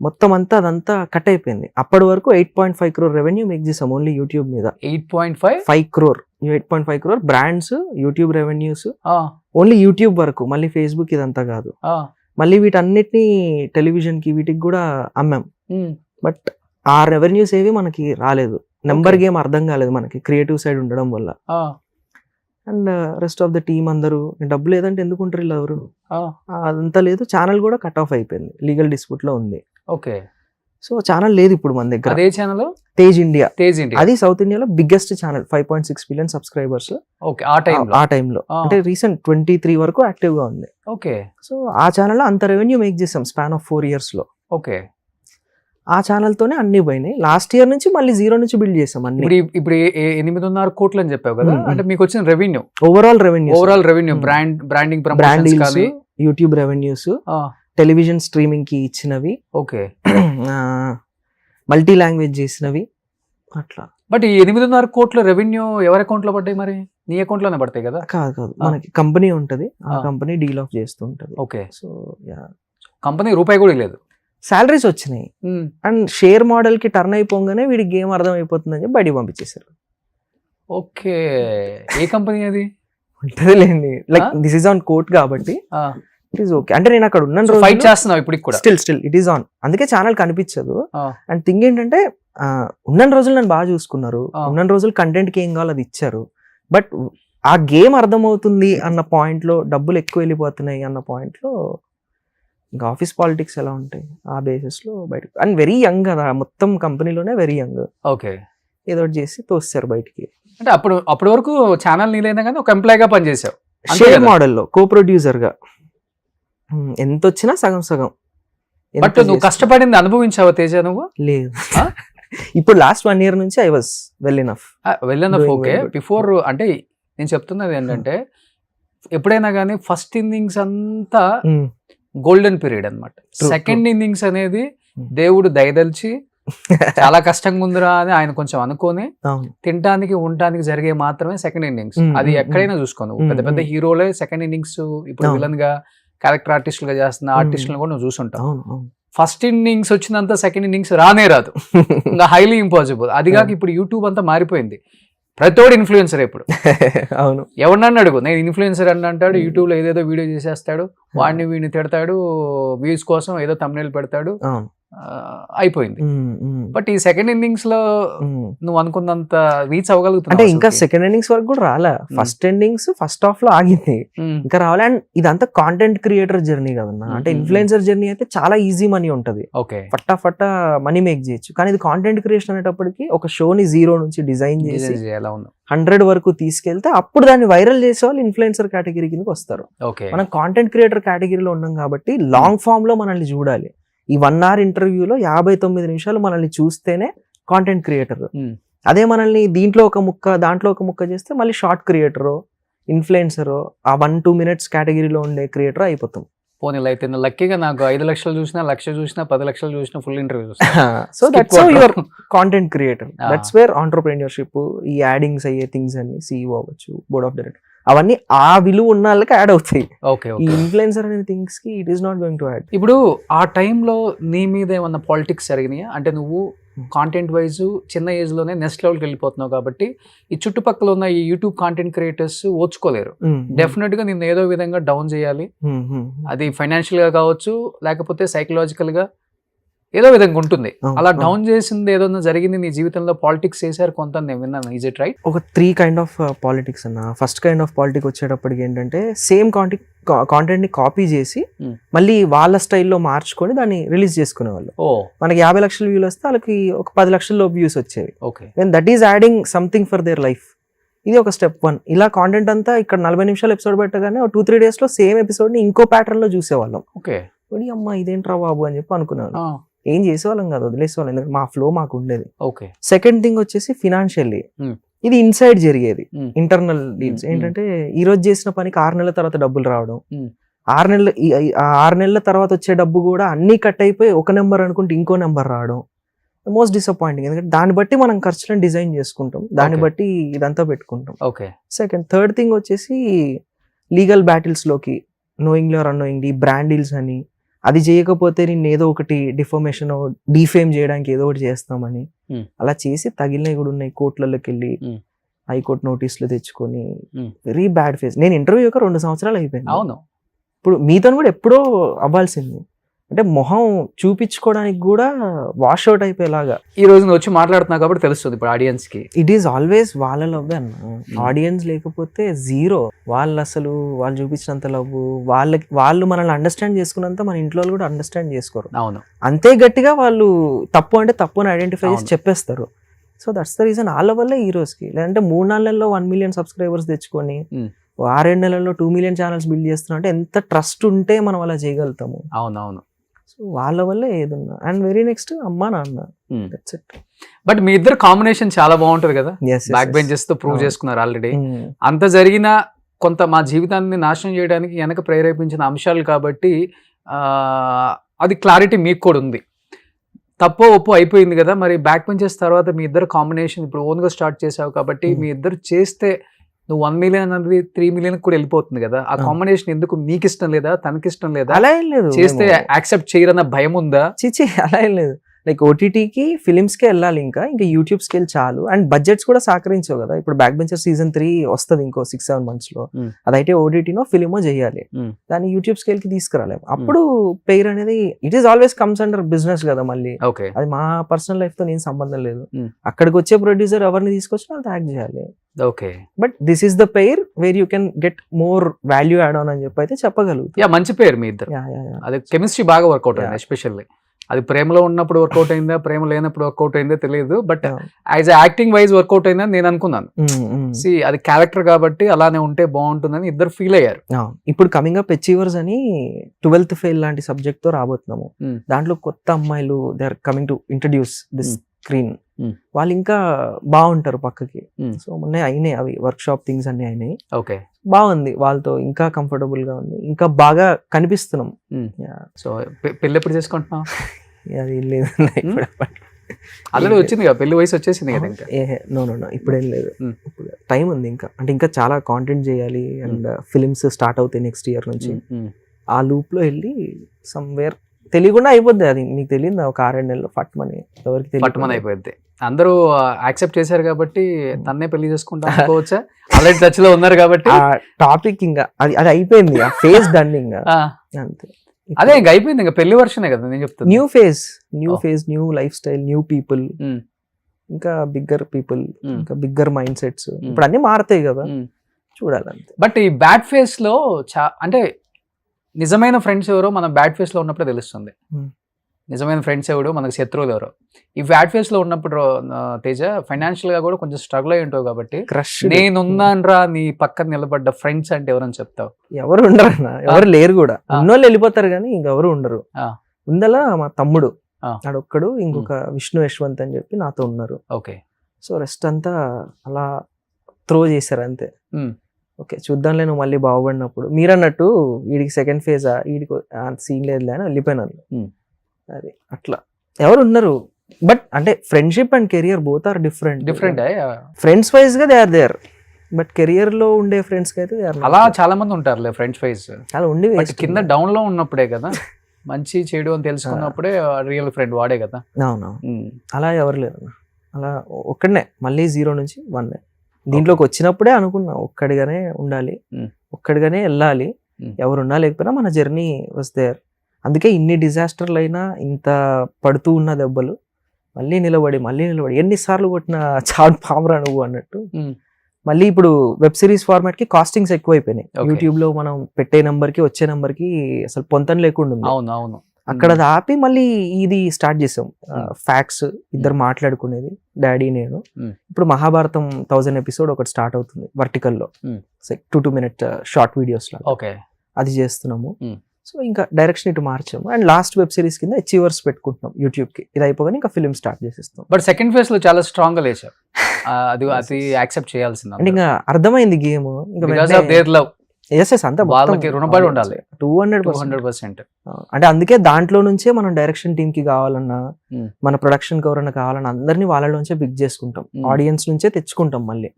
మొత్తం అంతా అదంతా కట్ అయిపోయింది. అప్పటి వరకు 8.5 crore రెవెన్యూ మేక్ చేసాం ఓన్లీ యూట్యూబ్ మీద. 8.5 crore brands YouTube revenues only YouTube వరకు, మళ్ళీ ఫేస్బుక్ ఇదంతా కాదు. మళ్ళీ వీటన్నిటిని టెలివిజన్ కి వీటికి కూడా అమ్మాం, బట్ ఆ రెవెన్యూస్ ఏవి మనకి రాలేదు. నెంబర్ గేమ్ అర్థం కాలేదు మనకి క్రియేటివ్ సైడ్ ఉండడం వల్ల. And rest of the team అందరూ డబ్బు లేదంటే ఎందుకు ఉంటారు ఇలా ఎవరు, అదంతా లేదు. ఛానల్ కూడా కట్ ఆఫ్ అయిపోయింది, లీగల్ డిస్ప్యూట్ లో ఉంది. ఓకే, సో ఛానల్ లేదు ఇప్పుడు మన దగ్గర. అదే ఛానల్ తేజ్ ఇండియా, అది సౌత్ ఇండియాలో biggest channel, 5.6 million subscribers. Okay, ఆ టైంలో అంటే రీసెంట్ 23 వరకు యాక్టివ్ గా ఉంది. ఓకే, సో ఆ ఛానల్ లో అంత రెవెన్యూ మేక్ చేసాం స్పాన్ ఆఫ్ 4 years లో. ఓకే, ఆ ఛానల్ తోనే అన్ని పోయినాయి. లాస్ట్ ఇయర్ నుంచి మళ్ళీ 0 నుంచి బిల్డ్ చేసాం అన్ని. ఇప్పుడు 8.5 కోట్లు అని చెప్పావు కదా, అంటే మీకు వచ్చిన revenue overall revenue branding YouTube revenues, television streaming కి ఇచ్చినవి, ఓకే, మల్టీ లాంగ్వేజ్ చేసినవి అట్లా. బట్ ఈ 8.5 కోట్ల రెవెన్యూ ఎవరి అకౌంట్ లో పడ్డాయి? మరి నీ అకౌంట్ లోనే పడతాయి కదా? కాదు, మనకి కంపెనీ ఉంటది, ఆ కంపెనీ డీల్ ఆఫ్ చేస్తూ ఉంటది. ఓకే, సో కంపెనీ రూపాయి కూడా లేదు, సాలరీస్ వచ్చినాయి. అండ్ షేర్ మోడల్ కి టర్న్ అయిపోగానే వీడికి గేమ్ అర్థం అయిపోతుందని చెప్పి బయటికి పంపించేశారు. ఓకే, ఏ కంపెనీ అది? ఉంటది లేండి, like this is on court కాబట్టి ఇట్ ఈస్ ఓకే. అంటే నేను అక్కడ ఉన్న రోజు ఫైట్ చేస్తున్నావు ఇప్పుడు కూడా, స్టిల్ ఇట్ ఈస్ ఆన్, అందుకే ఛానల్ కనిపించదు. అండ్ థింగ్ ఏంటంటే ఉన్న రోజులు నన్ను బాగా చూసుకున్నారు, ఉన్న రోజులు కంటెంట్ కి ఏం కావాలో అది ఇచ్చారు. బట్ ఆ గేమ్ అర్థమవుతుంది అన్న పాయింట్ లో, డబ్బులు ఎక్కువ వెళ్ళిపోతున్నాయి అన్న పాయింట్ లో, ఇంకా ఆఫీస్ పాలిటిక్స్ ఎలా ఉంటాయి ఆ బేసిస్ లో బయటకు. అండ్ వెరీ యంగ్ కదా, మొత్తం కంపెనీలోనే వెరీ యంగ్. ఓకే, ఏదో చేసి తోస్తారు బయటికి. అంటే అప్పటి వరకు ఛానల్ నీలైనా కానీ ఒక ఎంప్లాయ్ గా పనిచేసావు, షేర్ మోడల్లో కో ప్రొడ్యూసర్ గా. ఎంత వచ్చినా సగం సగం. బట్ నువ్వు కష్టపడింది అనుభవించావా తేజ? నువ్వు లేదు, ఇప్పుడు లాస్ట్ 1 year నుంచి I was well enough. Okay, before అంటే నేను చెప్తున్నది ఏంటంటే, ఎప్పుడైనా కానీ ఫస్ట్ ఇన్నింగ్స్ అంతా గోల్డెన్ పీరియడ్ అన్నమాట. సెకండ్ ఇన్నింగ్స్ అనేది దేవుడు దయదల్చి చాలా కష్టంగా ఉందిరా అని ఆయన కొంచెం అనుకొని తినడానికి ఉండటానికి జరిగే మాత్రమే సెకండ్ ఇన్నింగ్స్. అది ఎక్కడైనా చూసుకోను, పెద్ద పెద్ద హీరోలే సెకండ్ ఇన్నింగ్స్ ఇప్పుడు విలన్ గా, క్యారెక్టర్ ఆర్టిస్ట్ గా చేస్తున్న ఆర్టిస్టులను కూడా నువ్వు చూసుంటావు. ఫస్ట్ ఇన్నింగ్స్ వచ్చినంత సెకండ్ ఇన్నింగ్స్ రానే రాదు, ఇంకా హైలీ ఇంపాసిబుల్. అది కాక ఇప్పుడు యూట్యూబ్ అంతా మారిపోయింది, ప్రతోడు ఇన్ఫ్లుయెన్సర్. ఇప్పుడు అవును, ఎవరినన్ను అడుగు, నేను ఇన్ఫ్లుయెన్సర్ అని అంటాడు, యూట్యూబ్ లో ఏదేదో వీడియో చేసేస్తాడు, వాడిని వీడిని తిడతాడు, వ్యూస్ కోసం ఏదో థంబ్నెయిల్ పెడతాడు, అయిపోయింది. బట్ ఈ సెకండ్ ఇన్నింగ్స్ లో నువ్వు అనుకున్నంత రీచ్ అవ్వగలుగుతున్నావు అంటే ఇంకా సెకండ్ ఇన్నింగ్స్ వరకు కూడా రాలే. ఫస్ట్ ఇన్నింగ్స్ ఫస్ట్ హాఫ్ లో ఆగింది, ఇంకా రావాలి. అండ్ ఇదంతా కాంటెంట్ క్రియేటర్ జర్నీ కదన్నా. అంటే ఇన్ఫ్లుయెన్సర్ జర్నీ అయితే చాలా ఈజీ మనీ ఉంటది, ఫట్టా మనీ మేక్ చేయొచ్చు. కానీ ఇది కాంటెంట్ క్రియేషన్ అనేటప్పటికి ఒక షోని 0 నుంచి డిజైన్ చేసి 100 వరకు తీసుకెళ్తే అప్పుడు దాన్ని వైరల్ చేసే వాళ్ళు ఇన్ఫ్లుయెన్సర్ కేటగిరీ కిందకి వస్తారు. మనం కాంటెంట్ క్రియేటర్ కేటగిరీలో ఉన్నాం కాబట్టి లాంగ్ ఫామ్ లో మనల్ని చూడాలి. ఈ 1 hour ఇంటర్వ్యూలో 59 నిమిషాలు మనల్ని చూస్తేనే కాంటెంట్ క్రియేటర్. అదే మనల్ని దీంట్లో ఒక ముక్క దాంట్లో ఒక ముక్క చేస్తే మళ్ళీ షార్ట్ క్రియేటరో ఇన్ఫ్లుయెన్సరో ఆ 1-2 minutes కేటగిరీలో ఉండే క్రియేటర్ అయిపోతాం. పోనీ అయితే లక్కీగా నాకు 5 లక్షలు చూసినా, 1 లక్ష చూసినా, 10 లక్షలు చూసినా ఫుల్ ఇంటర్వ్యూ చూస్తా. So that's how your content creator. That's where entrepreneurship, ఈ యాడింగ్స్ అయ్యే థింగ్స్ అన్ని, CEO అవ్వచ్చు, బోర్డ్ ఆఫ్ డైరెక్టర్, అవన్నీ ఆ విలువ ఉన్న వాళ్ళకి యాడ్ అవుతాయి. ఈ ఇన్ఫ్లుయెన్సర్ అనే థింగ్స్ కి it is not going to add. ఇప్పుడు ఆ టైంలో నీ మీద ఏమన్నా పాలిటిక్స్ జరిగినాయా? అంటే నువ్వు కాంటెంట్ వైజ్ చిన్న ఏజ్ లోనే నెక్స్ట్ లెవెల్కి వెళ్ళిపోతున్నావు కాబట్టి ఈ చుట్టుపక్కల ఉన్న ఈ యూట్యూబ్ కాంటెంట్ క్రియేటర్స్ ఓర్చుకోలేరు. డెఫినెట్ గా నిన్ను ఏదో విధంగా డౌన్ చేయాలి, అది ఫైనాన్షియల్ గా కావచ్చు, లేకపోతే సైకలాజికల్ గా ఏదో విధంగా ఉంటుంది. అలా డౌన్ చేసింది ఏదైనా జరిగింది నీ జీవితంలో? పాలిటిక్స్ చేశారు కొంత, నేను విన్నాను. Is it right? ఒక 3 కైండ్ ఆఫ్ పాలిటిక్స్ అన్న. ఫస్ట్ కైండ్ ఆఫ్ పాలిటిక్స్ వచ్చేటప్పటికి ఏంటంటే సేమ్ కాంటెంట్ ని కాపీ చేసి మళ్ళీ వాళ్ళ స్టైల్లో మార్చుకొని దాన్ని రిలీజ్ చేసుకునేవాళ్ళు. మనకి 50 లక్షల వ్యూలు వస్తే వాళ్ళకి ఒక 10 లక్షల వ్యూస్ వచ్చేవి. That is adding something for their life. ఇది ఒక స్టెప్ 1. ఇలా కాంటెంట్ అంతా ఇక్కడ 40 నిమిషాలు ఎపిసోడ్ పెట్టగానే 2-3 days లో సేమ్ ఎపిసోడ్ ని ఇంకో ప్యాటర్న్ లో చూసేవాళ్ళం. అమ్మ ఇదేంట్రా బాబు అని చెప్పి అనుకున్నాను. ఏం చేసేవాళ్ళం కాదు, వదిలేసేవాళ్ళం, ఎందుకంటే మా ఫ్లో మాకు ఉండేది. సెకండ్ థింగ్ వచ్చేసి ఫినాన్షియల్లీ ఇది ఇన్సైడ్ జరిగేది. ఇంటర్నల్ డీల్స్ ఏంటంటే ఈ రోజు చేసిన పనికి 6 నెలల తర్వాత డబ్బులు రావడం, 6 నెలల తర్వాత వచ్చే డబ్బు కూడా అన్ని కట్ అయిపోయి ఒక నెంబర్ అనుకుంటే ఇంకో నెంబర్ రావడం మోస్ట్ డిసప్పాయింటింగ్. ఎందుకంటే దాన్ని బట్టి మనం ఖర్చులను డిజైన్ చేసుకుంటాం, దాన్ని బట్టి ఇదంతా పెట్టుకుంటాం. థర్డ్ థింగ్ వచ్చేసి లీగల్ బ్యాటిల్స్ లోకి knowingly are annoyingly brand deals అని, అది చేయకపోతే నేను ఏదో ఒకటి డిఫర్మేషన్ డిఫేమ్ చేయడానికి ఏదో ఒకటి చేస్తామని అలా చేసి తగిలినవి కూడా ఉన్నాయి. కోర్టులలోకి వెళ్ళి హైకోర్టు నోటీసులు తెచ్చుకొని వెరీ బ్యాడ్ ఫేస్. నేను ఇంటర్వ్యూ యొక్క 2 సంవత్సరాలు అయిపోయింది. అవును, ఇప్పుడు మీతో కూడా ఎప్పుడో అవ్వాల్సింది. అంటే మొహం చూపించుకోవడానికి కూడా వాష్ అవుట్ అయిపోయేలాగా. ఈ రోజు నువ్వు వచ్చి మాట్లాడుతున్నావు కాబట్టి తెలుస్తుంది ఇప్పుడు ఆడియన్స్ కి. ఇట్ ఈస్ ఆల్వేస్ వాళ్ళ లవ్ అన్న. ఆడియన్స్ లేకపోతే జీరో. వాళ్ళు అసలు వాళ్ళు చూపించినంత లవ్, వాళ్ళు మనల్ని అండర్స్టాండ్ చేసుకున్నంత మన ఇంట్లో కూడా అండర్స్టాండ్ చేసుకోరు. అవును, అంతే గట్టిగా వాళ్ళు తప్పు అంటే తప్పు అని ఐడెంటిఫై చేసి చెప్పేస్తారు. సో దట్స్ ద రీజన్ వాళ్ళ వల్ల ఈ రోజుకి. లేదంటే 3-4 నెలల్లో 1 million సబ్స్క్రైబర్స్ తెచ్చుకొని 6-7 నెలల్లో 2 million ఛానల్స్ బిల్డ్ చేస్తున్నా అంటే ఎంత ట్రస్ట్ ఉంటే మనం అలా చేయగలుగుతాము. అవునవును, సో వాళ్ళ వల్లే ఏదున్నా. అండ్ వెరీ నెక్స్ట్ అమ్మా నాన్న. That's it. బట్ మీ ఇద్దరు కాంబినేషన్ చాలా బాగుంటది కదా, బ్యాక్ బెంచెస్ తో ప్రూవ్ చేసుకున్నారు ఆల్రెడీ. అంత జరిగిన కొంత మా జీవితాన్ని నాశనం చేయడానికి వెనక ప్రేరేపించిన అంశాలు కాబట్టి అది క్లారిటీ మీకు కూడా ఉంది. తప్పో ఒప్పు అయిపోయింది కదా, మరి బ్యాక్ బెంచెస్ తర్వాత మీ ఇద్దరు కాంబినేషన్ ఇప్పుడు ఓన్ గా స్టార్ట్ చేసావు కాబట్టి మీ ఇద్దరు చేస్తే నువ్వు 1 million అన్నది 3 million కూడా వెళ్ళిపోతుంది కదా. ఆ కాంబినేషన్ ఎందుకు మీకు ఇష్టం లేదా, తనకి ఇష్టం లేదా? అలా ఏం లేదు, చేస్తే యాక్సెప్ట్ చేయరన్న భయం ఉందా? చిచి అలా ఏం లేదు. లైక్ ఓటీటీకి ఫిలిమ్స్కి వెళ్ళాలి, ఇంకా యూట్యూబ్ స్కేల్ చాలు. అండ్ బడ్జెట్స్ కూడా సహకరించవు కదా. ఇప్పుడు బ్యాక్ బెంచర్ సీజన్ 3 వస్తుంది ఇంకో 6-7 months లో. అదైతే ఓటీటీనో ఫిలిమో చేయాలి, దాన్ని యూట్యూబ్ స్కేల్ కి తీసుకురాలేము. అప్పుడు పెయిర్ అనేది it is always comes under business కదా. మళ్ళీ అది మా పర్సనల్ లైఫ్ తో నేను సంబంధం లేదు. అక్కడికి వచ్చే ప్రొడ్యూసర్ ఎవరిని తీసుకొచ్చినా అంత యాక్ట్ చేయాలి. But this is the pair where you can get more value add on అని చెప్పి అయితే చెప్పగలుగుతా. మంచి పేరు మీ ఇద్దరు. అది కెమిస్ట్రీ బాగా వర్కౌట్ అయింది. ఎస్పెషల్లీ అది ప్రేమలో ఉన్నప్పుడు వర్కౌట్ అయిందా, ప్రేమ లేనప్పుడు వర్కౌట్ అయిందో తెలియదు, but as acting wise workout అయిందని నేను అనుకున్నాను. అది క్యారెక్టర్ కాబట్టి అలానే ఉంటే బాగుంటుందని ఇద్దరు ఫీల్ అయ్యారు. ఇప్పుడు కమింగ్ అప్ అచీవర్స్ అని 12th ఫెయిల్ లాంటి సబ్జెక్ట్ తో రాబోతున్నాము. దాంట్లో కొత్త అమ్మాయిలు they are coming to introduce this screen. వాళ్ళు ఇంకా బాగుంటారు పక్కకి. సో మొన్న అయినాయి అవి వర్క్ షాప్ థింగ్స్ అన్ని అయినాయి. బాగుంది, వాళ్ళతో ఇంకా కంఫర్టబుల్ గా ఉంది, ఇంకా బాగా కనిపిస్తున్నాం. సో పెళ్లి ఎప్పుడు చేసుకుంటున్నాం? అది లేదు, ఆల్రెడీ వచ్చింది కదా, పెళ్లి వయసు వచ్చేసింది కదా. ఇంకా నో ఇప్పుడేం లేదు, టైం ఉంది ఇంకా. అంటే ఇంకా చాలా కాంటెంట్ చేయాలి అండ్ ఫిలిమ్స్ స్టార్ట్ అవుతాయి నెక్స్ట్ ఇయర్ నుంచి. ఆ లూప్ లో వెళ్ళి సమ్వేర్ తెలియకుండా అయిపోద్ది. అది మీకు తెలియదు, ఒక 6-7 నెలల్లో ఫట్మని ఎవరికి ఫట్మని అయిపోద్ది. అందరూ యాక్సెప్ట్ చేశారు కాబట్టి తన్నే పెళ్లి చేసుకుంటా అనుకోవచ్చా? ఆల్రెడీ టచ్ లో ఉన్నారు కాబట్టి టాపిక్ ఇంకా అది అయిపోయింది, ఫేజ్ డన్ ఇంకా అంతే. అదే ఇంకా అయిపోయింది, ఇంకా పెళ్లి వర్షనే కదా నేను చెప్తాను. New phase, new life style, new people, ఇంకా బిగ్గర్ పీపుల్, ఇంకా బిగ్గర్ మైండ్ సెట్స్. ఇప్పుడు అన్ని మారుతాయి కదా, చూడాలంతే. బట్ ఈ బ్యాడ్ ఫేస్ లో అంటే నిజమైన ఫ్రెండ్స్ ఎవరో మన బ్యాడ్ ఫేస్ లో ఉన్నప్పుడే తెలుస్తుంది. నిజమైన ఫ్రెండ్స్ ఎవరు, మనకు శత్రువులు ఎవరో. ఈ బ్యాడ్ ఫేస్ లో ఉన్నప్పుడు తేజ ఫైనాన్షియల్ గా కూడా కొంచెం స్ట్రగుల్ అయి ఉంటావు కాబట్టి నేనున్నానరా నీ పక్కన నిలబడ్డ ఫ్రెండ్స్ అంటే ఎవరని చెప్తావు? ఎవరు ఉండరు, ఎవరు లేరు కూడా. ఉన్నోళ్ళు వెళ్ళిపోతారు కానీ ఇంకెవరు ఉండరు. ఉందలా మా తమ్ముడు ఆడొక్కడు, ఇంకొక విష్ణు యశ్వంత్ అని చెప్పి నాతో ఉన్నారు. సో రెస్ట్ అంతా అలా త్రో చేశారు అంతే. ఓకే చూద్దాంలే, నువ్వు మళ్ళీ బాగుపడినప్పుడు. మీరు అన్నట్టు వీడికి సెకండ్ ఫేజా, వీడికి సీన్ లేదులే అని వెళ్ళిపోయినారు. అది అట్లా ఎవరు ఉన్నారు. బట్ అంటే friendship and career both are different. Friends wise గా they are there, but career లో ఉండే ఫ్రెండ్స్ కి అయితే అలా చాలా మంది ఉంటారులే ఫ్రెండ్స్ వైజ్. అలా ఉండి కింద డౌన్ లో ఉన్నప్పుడే కదా మంచి చెడు అని తెలుసుకున్నప్పుడే రియల్ ఫ్రెండ్ వాడే కదా. అవును, అలా ఎవరు లేరు. అలా ఒక్కడనే మళ్ళీ 0 నుంచి 1. దీంట్లోకి వచ్చినప్పుడే అనుకున్నా ఒక్కడిగానే ఉండాలి, ఒక్కడిగానే వెళ్ళాలి. ఎవరున్నా లేకపోయినా మన జర్నీ వాస్ దేర్. అందుకే ఇన్ని డిజాస్టర్లు అయినా, ఇంత పడుతూ ఉన్న దెబ్బలు మళ్ళీ నిలబడి ఎన్నిసార్లు కొట్టిన చాలు పామరా నువ్వు అన్నట్టు. మళ్ళీ ఇప్పుడు వెబ్ సిరీస్ ఫార్మాట్ కి కాస్టింగ్స్ ఎక్కువైపోయినాయి. యూట్యూబ్ లో మనం పెట్టే నంబర్ కి వచ్చే నంబర్ కి అసలు పొంతం లేకుండా ఉంది. అవును. అక్కడ ఆపి మళ్ళీ ఇది స్టార్ట్ చేసాం. ఫ్యాక్ట్స్ ఇద్దరు మాట్లాడుకునేది, డాడీ నేను. ఇప్పుడు మహాభారతం 1000 ఎపిసోడ్ ఒకటి స్టార్ట్ అవుతుంది వర్టికల్ లో, 2 minute షార్ట్ వీడియోస్ లో. అది చేస్తున్నాము. సో ఇంకా డైరెక్షన్ ఇటు మార్చాము. అండ్ లాస్ట్ వెబ్ సిరీస్ కింద అచీవర్స్ పెట్టుకుంటున్నాం యూట్యూబ్ కి. ఇది అయిపోగానే ఇంకా ఫిల్మ్ స్టార్ట్ చేసేస్తాం. బట్ సెకండ్ ఫేజ్ లో చాలా స్ట్రాంగ్ గా లేచారు. అది యాక్సెప్ట్ చేయాల్సింది. అంటే ఇంకా అర్థమైంది గేమ్. ఇంకా అంతా వాళ్ళకి రుణపడి ఉండాలి 200%. అంటే అందుకే దాంట్లో నుంచే మనం డైరెక్షన్ టీమ్ కి కావాలన్నా, మన ప్రొడక్షన్ కి ఎవరన్నా కావాలన్నా అందరినీ వాళ్ళలోంచే పిక్ చేసుకుంటాం. ఆడియన్స్ నుంచే తెచ్చుకుంటాం. మళ్ళీ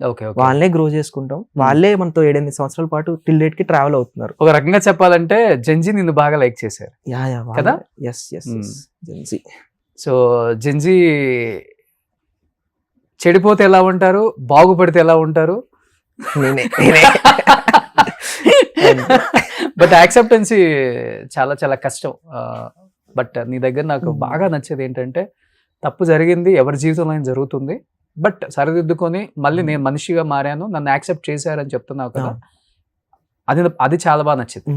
వాళ్ళే గ్రో చేసుకుంటాం. వాళ్ళే మనతో 7-8 సంవత్సరాల పాటు టిల్ డేట్ కి ట్రావెల్ అవుతున్నారు. ఒక రకంగా చెప్పాలంటే జెన్జీ నిన్ను బాగా లైక్ చేశారు కదా. జెన్జీ. సో జెన్జీ చెడిపోతే ఎలా ఉంటారు, బాగుపడితే ఎలా ఉంటారు? బట్ యాక్సెప్టెన్సీ చాలా చాలా కష్టం. బట్ నీ దగ్గర నాకు బాగా నచ్చేది ఏంటంటే, తప్పు జరిగింది, ఎవరి జీవితంలో జరుగుతుంది, బట్ సరిదిద్దుకొని మళ్ళీ నేను మనిషిగా మారాను, నన్ను యాక్సెప్ట్ చేశారని చెప్తున్నావు కదా. అది చాలా బాగా నచ్చింది.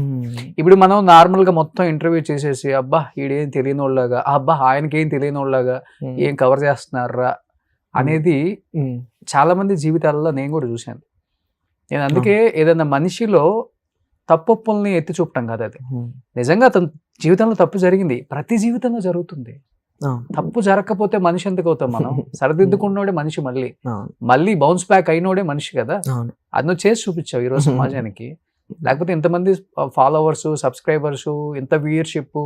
ఇప్పుడు మనం నార్మల్ గా మొత్తం ఇంటర్వ్యూ చేసేసి అబ్బా ఈడేం తెలియని వాళ్ళగా, అబ్బా ఆయనకేం తెలియని వాళ్ళగా ఏం కవర్ చేస్తున్నారా అనేది చాలా మంది జీవితాలలో నేను కూడా చూశాను. నేను అందుకే ఏదైనా మనిషిలో తప్పుల్ని ఎత్తి చూపటం కాదు, అది నిజంగా అతని జీవితంలో తప్పు జరిగింది, ప్రతి జీవితంలో జరుగుతుంది. తప్పు జరగకపోతే మనిషి ఎందుకు అవుతాం మనం? సరిదిద్దుకున్నోడే మనిషి, మళ్ళీ బౌన్స్ బ్యాక్ అయినోడే మనిషి కదా. అది నువ్వు చేసి చూపించావు ఈరోజు సమాజానికి. లేకపోతే ఇంతమంది ఫాలోవర్స్, సబ్స్క్రైబర్స్, ఇంత వ్యూయర్షిప్.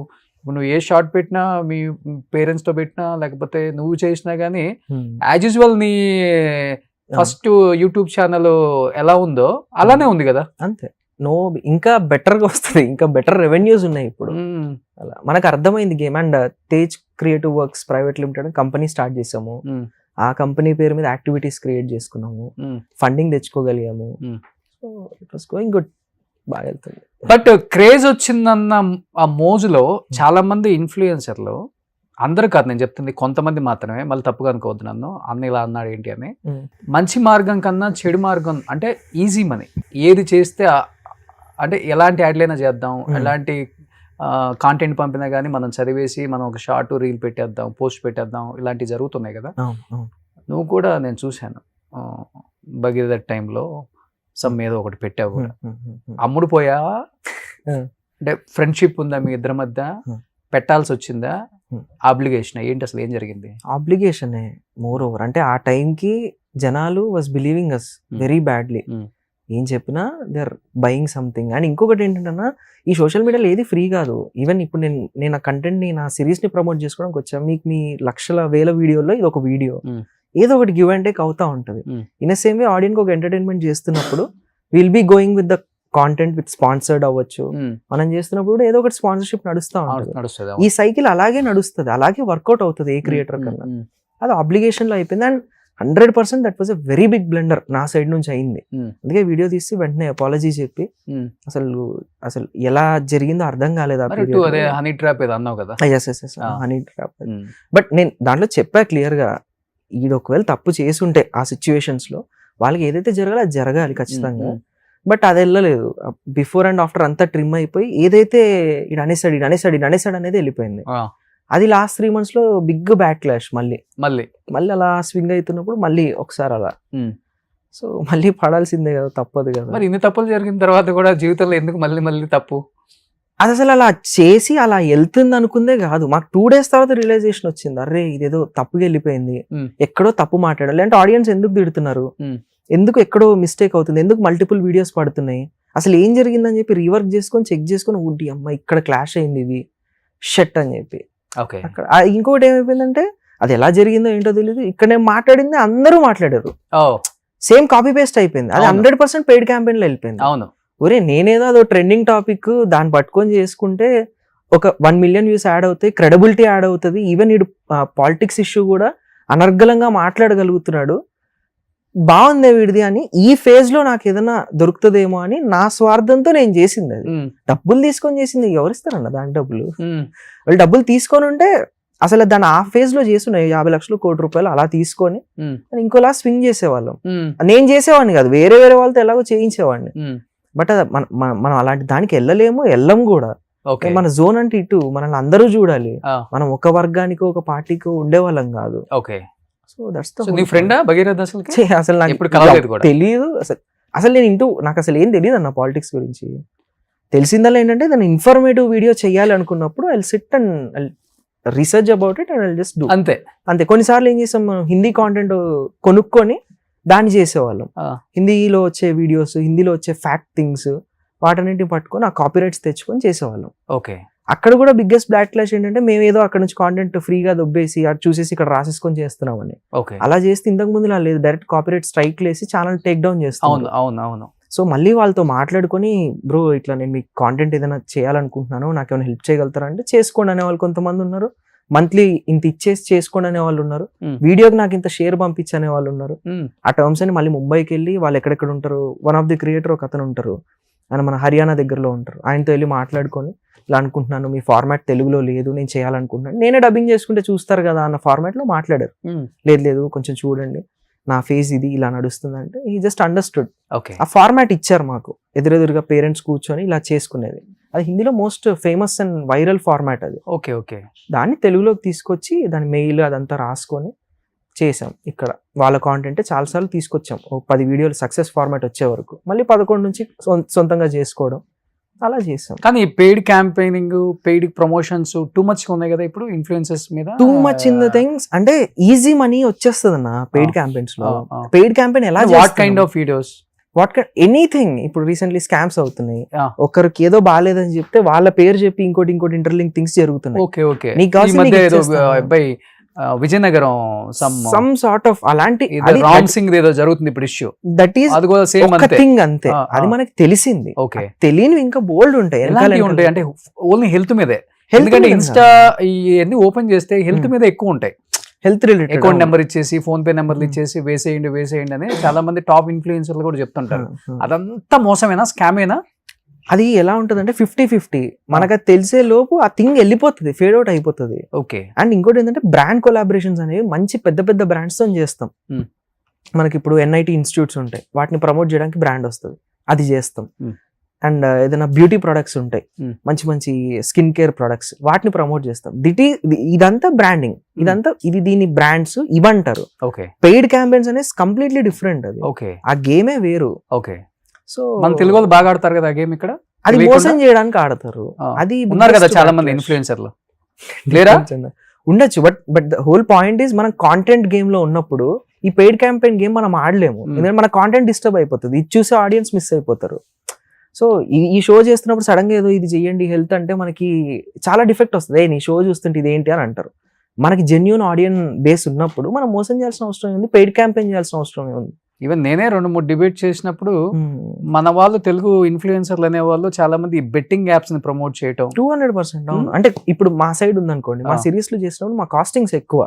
నువ్వు ఏ షార్ట్ పెట్టినా, మీ పేరెంట్స్ తో పెట్టినా, లేకపోతే నువ్వు చేసినా గానీ యాజ్ యూజువల్ నీ ఫస్ట్ యూట్యూబ్ ఛానల్ ఎలా ఉందో అలానే ఉంది కదా. అంతే. ఇంకా బెటర్ గా వస్తుంది, ఇంకా బెటర్ రెవెన్యూస్ ఉన్నాయి ఇప్పుడు. అలా మనకు అర్థమైంది game. And Tej creative works private limited company start చేసాము. ఆ కంపెనీ పేరు మీద యాక్టివిటీస్ క్రియేట్ చేసుకున్నాము, ఫండింగ్ తెచ్చుకోగలిగాము. So it was going good, బాగా వెళ్తుంది. బట్ క్రేజ్ వచ్చిందన్న ఆ మోజులో చాలా మంది ఇన్ఫ్లుయెన్సర్లు, అందరూ కాదు నేను చెప్తుంది, కొంతమంది మాత్రమే, మళ్ళీ తప్పుగా అనుకోవద్దు నన్ను, అన్న ఇలా అన్నాడు ఏంటి అని. మంచి మార్గం కన్నా చెడు మార్గం అంటే ఈజీ మనీ, ఏది చేస్తే అంటే ఎలాంటి యాడ్లైనా చేద్దాం, ఎలాంటి కాంటెంట్ పంపినా కానీ మనం చదివేసి మనం ఒక షార్ట్ రీల్ పెట్టేద్దాం, పోస్ట్ పెట్టేద్దాం, ఇలాంటివి జరుగుతున్నాయి కదా. నువ్వు కూడా నేను చూశాను భగీరథ టైంలో సమ్ ఏదో ఒకటి పెట్టావు కూడా. అమ్ముడు పోయావా? అంటే ఫ్రెండ్షిప్ ఉందా మీ ఇద్దరి మధ్య? పెట్టాల్సి వచ్చిందా? ఆబ్లిగేషన్ ఏంటి, అసలు ఏం జరిగింది? ఆబ్లిగేషనే మోర్ ఓవర్. అంటే ఆ టైంకి జనాలు was believing us very badly. ఏం చెప్పినా they are buying something. And ఇంకొకటి ఏంటంటే, ఈ సోషల్ మీడియాలో ఏది ఫ్రీ కాదు. ఈవెన్ ఇప్పుడు నేను ఆ కంటెంట్ ని, నా సిరీస్ ని ప్రమోట్ చేసుకోవడానికి వచ్చా, మీకు మీ లక్షల వేల వీడియోలో ఇది ఒక వీడియో, ఏదో ఒకటి గివ్ అండ్ టేక్ అవుతా ఉంటుంది. ఇన్ సేమ్ వే ఆడియన్స్ ఒక ఎంటర్టైన్మెంట్ చేస్తున్నప్పుడు will be going with the content with sponsored అవ్వచ్చు. మనం చేస్తున్నప్పుడు కూడా ఏదో ఒకటి స్పాన్సర్షిప్ నడుస్తూ ఉంటుంది. ఈ సైకిల్ అలాగే నడుస్తుంది, అలాగే వర్కౌట్ అవుతుంది ఏ క్రియేటర్ కన్నా. అది ఆబ్లిగేషన్ లో అయిపోయింది. And 100% that was a very big blunder నా సైడ్ నుంచి అయింది. అందుకే వీడియో తీసి వెంటనే అపాలజీ చెప్పి, అసలు ఎలా జరిగిందో అర్థం కాలేదు. Honey trap honey trap. But నేను దాంట్లో చెప్పా క్లియర్ గా, ఈడు ఒకవేళ తప్పు చేసి ఉంటే ఆ సిచ్యువేషన్స్ లో వాళ్ళకి ఏదైతే జరగాలో అది జరగాలి ఖచ్చితంగా. బట్ అది వెళ్ళలేదు. బిఫోర్ అండ్ ఆఫ్టర్ అంతా ట్రిమ్ అయిపోయి ఏదైతే ఇడు అనేసాడు అనేది వెళ్ళిపోయింది. అది లాస్ట్ 3 months లో బిగ్ బ్యాక్ క్లాష్. మళ్ళీ అలా స్వింగ్ అవుతున్నప్పుడు మళ్ళీ ఒకసారి అలా, సో మళ్ళీ పడాల్సిందే కదా, తప్పదు కదా. మరి ఇన్ని తప్పులు జరిగిన తర్వాత కూడా జీవితంలో ఎందుకు మళ్ళీ తప్పు? అది అసలు అలా చేసి అలా వెళ్తుంది అనుకుందే కాదు, మాకు 2 days తర్వాత రియలైజేషన్ వచ్చింది, అరే ఇదేదో తప్పుగా వెళ్ళిపోయింది, ఎక్కడో తప్పు మాట్లాడాలి. అంటే ఆడియన్స్ ఎందుకు తిడుతున్నారు, ఎందుకు ఎక్కడో మిస్టేక్ అవుతుంది, ఎందుకు మల్టిపుల్ వీడియోస్ పడుతున్నాయి, అసలు ఏం జరిగిందని చెప్పి రీవర్క్ చేసుకొని చెక్ చేసుకొని, ఊడి అమ్మ ఇక్కడ క్లాష్ అయింది, ఇది షట్ అని చెప్పి. అక్కడ ఇంకోటి ఏమైపోయిందంటే, అది ఎలా జరిగిందో ఏంటో తెలియదు, ఇక్కడ నేను మాట్లాడింది అందరూ మాట్లాడారు, సేమ్ కాపీ పేస్ట్ అయిపోయింది. అది 100% పెయిడ్ క్యాంపెయిన్ లో వెళ్ళిపోయింది. అవును, ఒరే నేనేదో అదో ట్రెండింగ్ టాపిక్ దాన్ని పట్టుకొని చేసుకుంటే ఒక 1 million వ్యూస్ యాడ్ అవుతాయి, క్రెడిబిలిటీ యాడ్ అవుతుంది, ఈవెన్ ఇడు పాలిటిక్స్ ఇష్యూ కూడా అనర్గళంగా మాట్లాడగలుగుతున్నాడు, బాగుందే వీడిది అని ఈ ఫేజ్ లో నాకు ఏదైనా దొరుకుతుందేమో అని నా స్వార్థంతో నేను చేసింది అది. డబ్బులు తీసుకొని చేసింది, ఎవరిస్తారన్న దాని డబ్బులు? వాళ్ళు డబ్బులు తీసుకొని ఉంటే అసలు దాన్ని ఆ ఫేజ్ లో చేస్తున్నాయి 50 లక్షలు కోటి రూపాయలు అలా తీసుకొని ఇంకోలా స్వింగ్ చేసేవాళ్ళం. నేను చేసేవాడిని కాదు, వేరే వేరే వాళ్ళతో ఎలాగో చేయించేవాడిని. బట్ మనం అలాంటి దానికి వెళ్ళం కూడా. మన జోన్ అంటే ఇటు మనల్ని అందరూ చూడాలి, మనం ఒక వర్గానికి ఒక పార్టీకి ఉండేవాళ్ళం కాదు. సో దట్స్ ద ఫ్రెండ్ అసలు నాకు తెలియదు. అసలు నేను నాకు అసలు ఏం తెలియదు అన్న పాలిటిక్స్ గురించి. తెలిసిందల్లా ఏంటంటే దాన్ని ఇన్ఫర్మేటివ్ వీడియో చేయాలి అనుకున్నప్పుడు I SIT and research about it and I just do. అంతే. కొన్నిసార్లు ఏం చేస్తాం, మనం హిందీ కాంటెంట్ కొనుక్కొని దాన్ని చేసేవాళ్ళం. హిందీలో వచ్చే వీడియోస్, హిందీలో వచ్చే ఫ్యాక్ట్ థింగ్స్ వాటన్నిటిని పట్టుకొని ఆ కాపీరైట్స్ తెచ్చుకొని చేసేవాళ్ళం. అక్కడ కూడా బిగ్గెస్ట్ బ్లాక్ క్లాష్ ఏంటంటే మేము ఏదో అక్కడ నుంచి కాంటెంట్ ఫ్రీగా దొబ్బేసి అది చూసేసి ఇక్కడ రాసేసుకొని చేస్తున్నామని. అలా చేస్తే ఇంతకు ముందు లేదు, డైరెక్ట్ కాపీరైట్ స్ట్రైక్ లేసి ఛానల్ టేక్ డౌన్ చేస్తాం. సో మళ్ళీ వాళ్ళతో మాట్లాడుకొని బ్రో ఇట్లా నేను మీకు కాంటెంట్ ఏదైనా చేయాలనుకుంటున్నాను, నాకు ఏమైనా హెల్ప్ చేయగలుగుతారా అంటే చేసుకోండి అనే వాళ్ళు కొంతమంది ఉన్నారు. మంత్లీ ఇంత ఇచ్చేసి చేసుకోండి అనే వాళ్ళు ఉన్నారు. వీడియోకి నాకు ఇంత షేర్ పంపించి అనే వాళ్ళు ఉన్నారు. ఆ టర్మ్స్ అని మళ్ళీ ముంబైకి వెళ్ళి వాళ్ళు ఎక్కడెక్కడ ఉంటారు, వన్ ఆఫ్ ది క్రియేటర్ ఒక అతను ఉంటారు, ఆయన మన హర్యానా దగ్గరలో ఉంటారు, ఆయనతో వెళ్ళి మాట్లాడుకొని ఇలా అనుకుంటున్నాను, మీ ఫార్మాట్ తెలుగులో లేదు, నేను చేయాలనుకుంటున్నాను, నేనే డబ్బింగ్ చేసుకుంటే చూస్తారు కదా అన్న ఫార్మాట్ లో మాట్లాడారు. లేదు కొంచెం చూడండి, నా ఫేస్ ఇది ఇలా నడుస్తుంది అంటే ఈ జస్ట్ అండర్స్టూడ్. ఆ ఫార్మాట్ ఇచ్చారు మాకు, ఎదురెదురుగా పేరెంట్స్ కూర్చొని ఇలా చేసుకునేది. అది హిందీలో most famous and viral format అది. దాన్ని తెలుగులోకి తీసుకొచ్చి దాని మెయిల్ అదంతా రాసుకొని చేసాం. ఇక్కడ వాళ్ళ కాంటెంట్ చాలాసార్లు తీసుకొచ్చాం, 10 వీడియోలు సక్సెస్ ఫార్మాట్ వచ్చే వరకు, మళ్ళీ 11 నుంచి సొంతంగా చేసుకోవడం అలా చేసాం. కానీ paid campaigning, paid promotions too much ఉన్నాయి కదా ఇప్పుడు ఇన్ఫ్లుయెన్సర్స్ మీద. Too much in the things అంటే ఈజీ మనీ వచ్చేస్తుంది అన్న పెయిడ్ క్యాంపెయిన్స్ లో. పెయిడ్ క్యాంపెయిన్ ఎలా, what kind of videos, anything. ఇప్పుడు రీసెంట్లీ స్కామ్స్ అవుతున్నాయి, ఒకరికి ఏదో బాగాలేదని చెప్తే వాళ్ళ పేరు చెప్పి ఇంకోటి ఇంటర్లింక్ థింగ్స్ జరుగుతున్నాయి. విజయనగరం సమ్ సార్ట్ ఆఫ్ అలాంటి రామ్ సింగ్ ఏదో జరుగుతుంది ఇప్పుడు ఇష్యూ, దట్ ఈస్ అది కూడా సేమ్ థింగ్ అంతే. అది మనకి తెలిసింది. తెలియని ఇంకా బోల్డ్ ఉంటాయి అంటే ఓన్లీ హెల్త్ మీదే. ఎందుకంటే ఇన్స్టా ఇవన్నీ ఓపెన్ చేస్తే హెల్త్ మీద ఎక్కువ ఉంటాయి, హెల్త్ రిలేటెడ్. అకౌంట్ నెంబర్ ఇచ్చేసి, ఫోన్ పే నెంబర్లు ఇచ్చేసి వేసేయండి అని చాలా మంది టాప్ ఇన్ఫ్లుయెన్సర్లు కూడా చెప్తుంటారు. అదంతా మోసమేనా, స్కామేనా? అది ఎలా ఉంటుంది అంటే 50-50. మనకు అది తెలిసే లోపు ఆ థింగ్ వెళ్ళిపోతుంది, ఫేడ్ అవుట్ అయిపోతుంది. అండ్ ఇంకోటి ఏంటంటే బ్రాండ్ కొలాబరేషన్స్ అనేవి మంచి పెద్ద పెద్ద బ్రాండ్స్ తో చేస్తాం. మనకి ఇప్పుడు NIT ఇన్స్టిట్యూట్స్ ఉంటాయి, వాటిని ప్రమోట్ చేయడానికి బ్రాండ్ వస్తుంది, అది చేస్తాం. అండ్ ఏదైనా బ్యూటీ ప్రొడక్ట్స్ ఉంటాయి, మంచి మంచి స్కిన్ కేర్ ప్రొడక్ట్స్, వాటిని ప్రమోట్ చేస్తాం. ఇదంతా బ్రాండింగ్, ఇది దీని బ్రాండ్స్ ఇవంటారు. పెయిడ్ క్యాంపెయిన్స్ అనేది కంప్లీట్లీ డిఫరెంట్. అది ఆ గేమే వేరు. సో మన తెలుగు వాళ్ళు బాగా ఆడతారు కదా గేమ్ ఇక్కడ, అది మోసం చేయడానికి ఆడతారు. అది ఉన్నారు కదా చాలా మంది ఇన్ఫ్లుయెన్సర్లు, లేరా? ఉండొచ్చు. But the whole point is మనం కాంటెంట్ గేమ్ లో ఉన్నప్పుడు ఈ పెయిడ్ క్యాంపెయిన్ గేమ్ మనం ఆడలేము, ఎందుకంటే మన కాంటెంట్ డిస్టర్బ్ అయిపోతుంది, ఇది చూసే ఆడియన్స్ మిస్ అయిపోతారు. సో ఈ షో చేస్తున్నప్పుడు సడన్ గా ఏదో ఇది చెయ్యండి హెల్త్ అంటే మనకి చాలా డిఫెక్ట్ వస్తుంది. నీ షో చూస్తుంటే ఇదేంటి అని అంటారు. మనకి జెన్యూన్ ఆడియన్స్ బేస్ ఉన్నప్పుడు మనం మోసం చేయాల్సిన అవసరం ఉంది, పెయిడ్ క్యాంపెయిన్ చేయాల్సిన అవసరం ఉంది. ఈవెన్ నేనే 2-3 డిబేట్ చేసినప్పుడు మన వాళ్ళు తెలుగు ఇన్ఫ్లుయెన్సర్లు అనే వాళ్ళు చాలా మంది బెట్టింగ్ యాప్స్ ని ప్రమోట్ చేయటం 200%. అవును. అంటే ఇప్పుడు మా సైడ్ ఉందనుకోండి, మా సిరీస్ లో చేసినప్పుడు మా కాస్టింగ్స్ ఎక్కువ,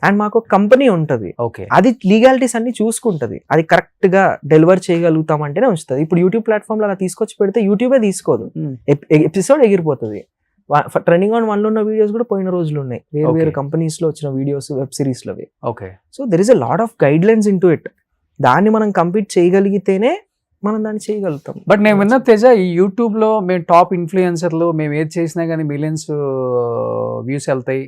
అండ్ మాకు ఒక కంపెనీ ఉంటది, అది లీగాలిటీస్ అన్ని చూసుకుంటది, అది కరెక్ట్ గా డెలివర్ చేయగలుగుతాం అంటేనే ఉంచుతుంది. ఇప్పుడు యూట్యూబ్ ప్లాట్ఫామ్ లో అలా తీసుకొచ్చి పెడితే యూట్యూబే తీసుకోదు, ఎపిసోడ్ ఎగిరిపోతుంది. ట్రెండింగ్ ఆన్ 1 లో ఉన్న వీడియోస్ కూడా పోయిన రోజులు ఉన్నాయి, వేరు కంపెనీస్ లో వచ్చిన వీడియోస్, వెబ్ సిరీస్ లో. So there is a lot of guide lines in to it. దాన్ని మనం కంప్లీట్ చేయగలిగితేనే మనం దాన్ని చేయగలుగుతాం. బట్ నేను విన్న తేజ, ఈ యూట్యూబ్ లో మేము టాప్ ఇన్ఫ్లుయెన్సర్లు, మేము ఏది చేసినా కానీ మిలియన్స్ వ్యూస్ వెళ్తాయి,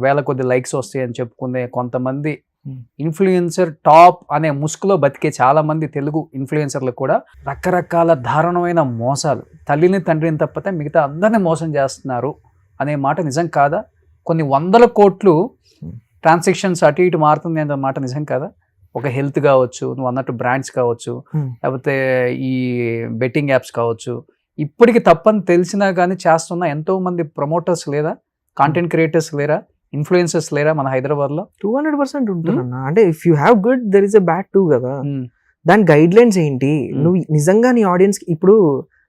వేల కొద్ది లైక్స్ వస్తాయి అని చెప్పుకునే కొంతమంది ఇన్ఫ్లుయెన్సర్ టాప్ అనే ముసుగులో బతికే చాలా మంది తెలుగు ఇన్ఫ్లుయెన్సర్లు కూడా రకరకాల దారుణమైన మోసాలు, తల్లిని తండ్రిని తప్పితే మిగతా అందరినీ మోసం చేస్తున్నారు అనే మాట నిజం కాదా? కొన్ని 100 కోట్లు ట్రాన్సాక్షన్స్ అటు ఇటు మారుతుంది అనే మాట నిజం కాదా? ఒక హెల్త్ కావచ్చు, నువ్వు అన్నట్టు బ్రాండ్స్ కావచ్చు, లేకపోతే ఈ బెట్టింగ్ యాప్స్ కావచ్చు, ఇప్పటికి తప్పని తెలిసినా కానీ చేస్తున్న ఎంతో మంది ప్రమోటర్స్ లేదా, కాంటెంట్ క్రియేటర్స్ లేరా, ఇన్ఫ్లుయెన్సర్స్ లేరా మన హైదరాబాద్ లో? 200% ఉంటుందన్న. అంటే if you have good there is a bad two కదా. దాని గైడ్ లైన్స్ ఏంటి? నువ్వు నిజంగా నీ ఆడియన్స్, ఇప్పుడు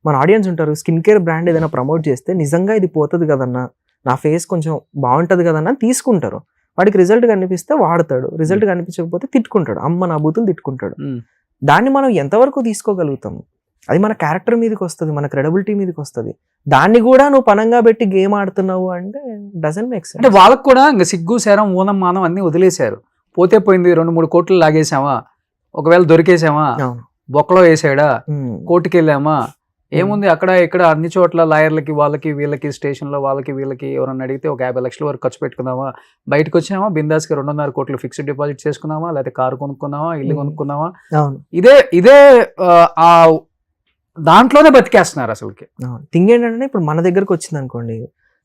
మన ఆడియన్స్ ఉంటారు, స్కిన్ కేర్ బ్రాండ్ ఏదైనా ప్రమోట్ చేస్తే నిజంగా ఇది పోతుంది కదన్నా, నా ఫేస్ కొంచెం బాగుంటది కదన్నా తీసుకుంటారు. వాడికి రిజల్ట్ కనిపిస్తే వాడతాడు, రిజల్ట్ కనిపించకపోతే తిట్టుకుంటాడు, అమ్మ నా బూతులు తిట్టుకుంటాడు. దాన్ని మనం ఎంతవరకు తీసుకోగలుగుతాము? అది మన క్యారెక్టర్ మీదకి వస్తుంది, మన క్రెడిబిలిటీ మీదకి వస్తుంది. దాన్ని కూడా నువ్వు పనంగా పెట్టి గేమ్ ఆడుతున్నావు అంటే డజంట్ మేక్ సెన్స్. అంటే వాళ్ళకు కూడా ఇంకా సిగ్గు శరం ఊనం మానం అన్ని వదిలేశారు. పోతే పోయింది, 2-3 కోట్లు లాగేసామా, ఒకవేళ దొరికేసామా, బొక్కలో వేసాడా, కోర్టుకి వెళ్ళామా, ఏముంది అక్కడ ఇక్కడ అన్ని చోట్ల లాయర్లకి వాళ్ళకి వీళ్ళకి స్టేషన్లో వాళ్ళకి వీళ్ళకి ఎవరన్నా అడిగితే ఒక 50 లక్షల వరకు ఖర్చు పెట్టుకుందామా, బయటకు వచ్చామా బిందాస్కి 2.5 కోట్లు ఫిక్స్డ్ డిపాజిట్ చేసుకున్నామా, లేకపోతే కారు కొనుక్కున్నావా, ఇల్లు కొనుక్కున్నావా, ఇదే ఆ దాంట్లోనే బతికేస్తున్నారు అసలుకి. థింగ్ ఏంటంటే ఇప్పుడు మన దగ్గరకు వచ్చింది అనుకోండి,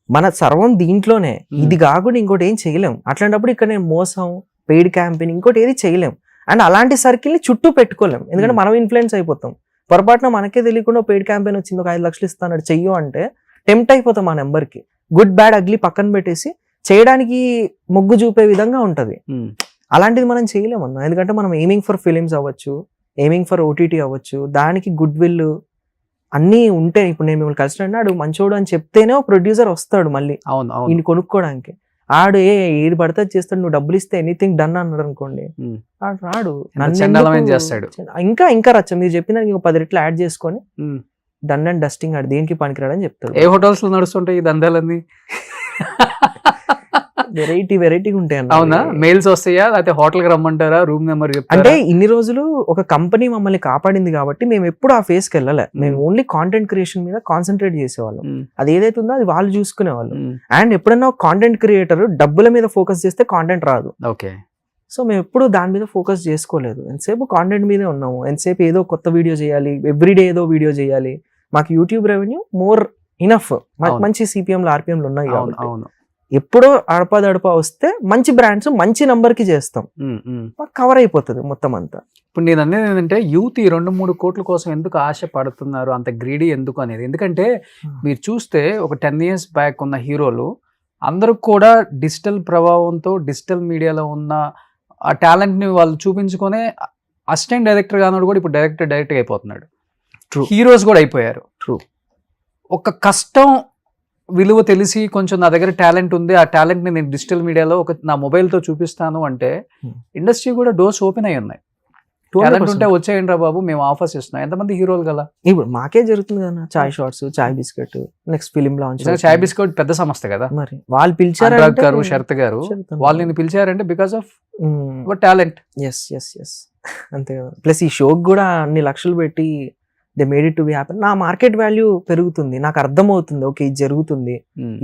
మన సర్వం దీంట్లోనే, ఇది కాకుండా ఇంకోటి ఏం చేయలేం. అట్లాంటప్పుడు ఇక్కడ నేను మోసం, పెయిడ్ క్యాంపెయిన్, ఇంకోటి ఏది చేయలేం. అండ్ అలాంటి సర్కిల్ని చుట్టూ పెట్టుకోలేం, ఎందుకంటే మనం ఇన్ఫ్లుయెన్స్ అయిపోతాం. పొరపాటున మనకే తెలియకుండా పెయిడ్ క్యాంపెయిన్ వచ్చింది, ఒక 5 లక్షలు ఇస్తాను చెయ్యు అంటే టెంప్ట్ అయిపోతాం. ఆ నెంబర్కి గుడ్ బ్యాడ్ అగ్లీ పక్కన పెట్టేసి చేయడానికి మొగ్గు చూపే విధంగా ఉంటది. అలాంటిది మనం చేయలేమన్నా, ఎందుకంటే మనం ఎయిమింగ్ ఫర్ ఫిలిమ్స్ అవ్వచ్చు, ఎయిమింగ్ ఫర్ ఓటీటీ అవ్వచ్చు, దానికి గుడ్ విల్ అన్నీ ఉంటే. ఇప్పుడు నేను మిమ్మల్ని కలిసినాడు మంచోడు అని చెప్తేనే ఒక ప్రొడ్యూసర్ వస్తాడు మళ్ళీ ఈయన కొనుక్కోవడానికి. ఆడు ఏది పడితే చేస్తాడు, నువ్వు డబ్బులు ఇస్తే ఎనీథింగ్ డన్ అన్నాడు అనుకోండి, ఆడు రాడు, చేస్తాడు. ఇంకా రచ్చ మీరు చెప్పిన దానికి 10 రెట్లు యాడ్ చేసుకొని డన్ అండ్ డస్టింగ్, ఆడు దేనికి పనికిరాడని చెప్తాడు. ఏ హోటల్స్ లో నడుస్తుంటాయి ఈ దందాలన్నీ? వెరైటీగా ఉంటాయి. అవునా? మెయిల్స్ వస్తాయా, లేకపోతే హోటల్ కి రమ్మంటారా, రూమ్ నెంబర్ చెప్తారా? అంటే ఇన్ని రోజులు ఒక కంపెనీ మమ్మల్ని కాపాడింది కాబట్టి మేము ఎప్పుడు ఆ ఫేస్ కి వెళ్ళలే. మేము ఓన్లీ కాంటెంట్ క్రియేషన్ మీద కాన్సన్ట్రేట్ చేసేవాళ్ళం. అది ఏదైతే ఉందో అది వాళ్ళు చూసుకునేవాళ్ళు. అండ్ ఎప్పుడైనా కాంటెంట్ క్రియేటర్ డబ్బుల మీద ఫోకస్ చేస్తే కాంటెంట్ రాదు. ఓకే. సో మేము ఎప్పుడు దాని మీద ఫోకస్ చేసుకోలేదు, ఎంతసేపు కాంటెంట్ మీదే ఉన్నాము. ఎంతసేపు ఏదో కొత్త వీడియో చేయాలి, ఎవ్రీడే ఏదో వీడియో చేయాలి. మాకు యూట్యూబ్ రెవెన్యూ మోర్ ఇనఫ్, మంచి సిపిఎంలు ఆర్పిఎంలు ఉన్నాయి కాబట్టి ఎప్పుడో అడపా వస్తే మంచి బ్రాండ్స్ మంచి నంబర్ కి చేస్తాం, కవర్ అయిపోతుంది మొత్తం అంతా. ఇప్పుడు నేను అనేది ఏంటంటే యూత్ ఈ 2-3 కోట్ల కోసం ఎందుకు ఆశ పడుతున్నారు, అంత గ్రీడీ ఎందుకు అనేది. ఎందుకంటే మీరు చూస్తే ఒక 10 years బ్యాక్ ఉన్న హీరోలు అందరూ కూడా డిజిటల్ ప్రభావంతో డిజిటల్ మీడియాలో ఉన్న ఆ టాలెంట్ ని వాళ్ళు చూపించుకునే అసిస్టెంట్ డైరెక్టర్ గాను కూడా ఇప్పుడు డైరెక్ట్ అయిపోతున్నాడు. హీరోస్ కూడా అయిపోయారు. ఒక కష్టం విలువ తెలిసి కొంచెం నా దగ్గర టాలెంట్ ఉంది, ఆ టాలెంట్ ని నేను డిజిటల్ మీడియాలో నా మొబైల్తో చూపిస్తాను అంటే ఇండస్ట్రీ కూడా డోర్స్ ఓపెన్ అయ్యి ఉన్నాయి. టాలెంట్ ఉంటే వచ్చేయండి రా బాబు, మేము ఆఫర్స్ ఇస్తున్నాం. ఎంతమంది హీరోలు గల ఇప్పుడు మాకే జరుగుతుంది కదా, చాయ్ షార్ట్స్, చాయ్ బిస్కెట్, నెక్స్ట్ ఫిలిం లాంచ్. చాయ్ బిస్కెట్ పెద్ద సంస్థ కదా, మరి వాళ్ళు పిలిచారు గారు, శరత్ గారు, వాళ్ళు నేను పిలిచారంటే బికాస్ ఆఫ్ టాలెంట్. ఎస్ అంతే కదా. ప్లస్ ఈ షోకి కూడా అన్ని లక్షలు పెట్టి they made it to be happy. నా మార్కెట్ వాల్యూ పెరుగుతుంది, నాకు అర్థమవుతుంది ఓకే ఇది జరుగుతుంది,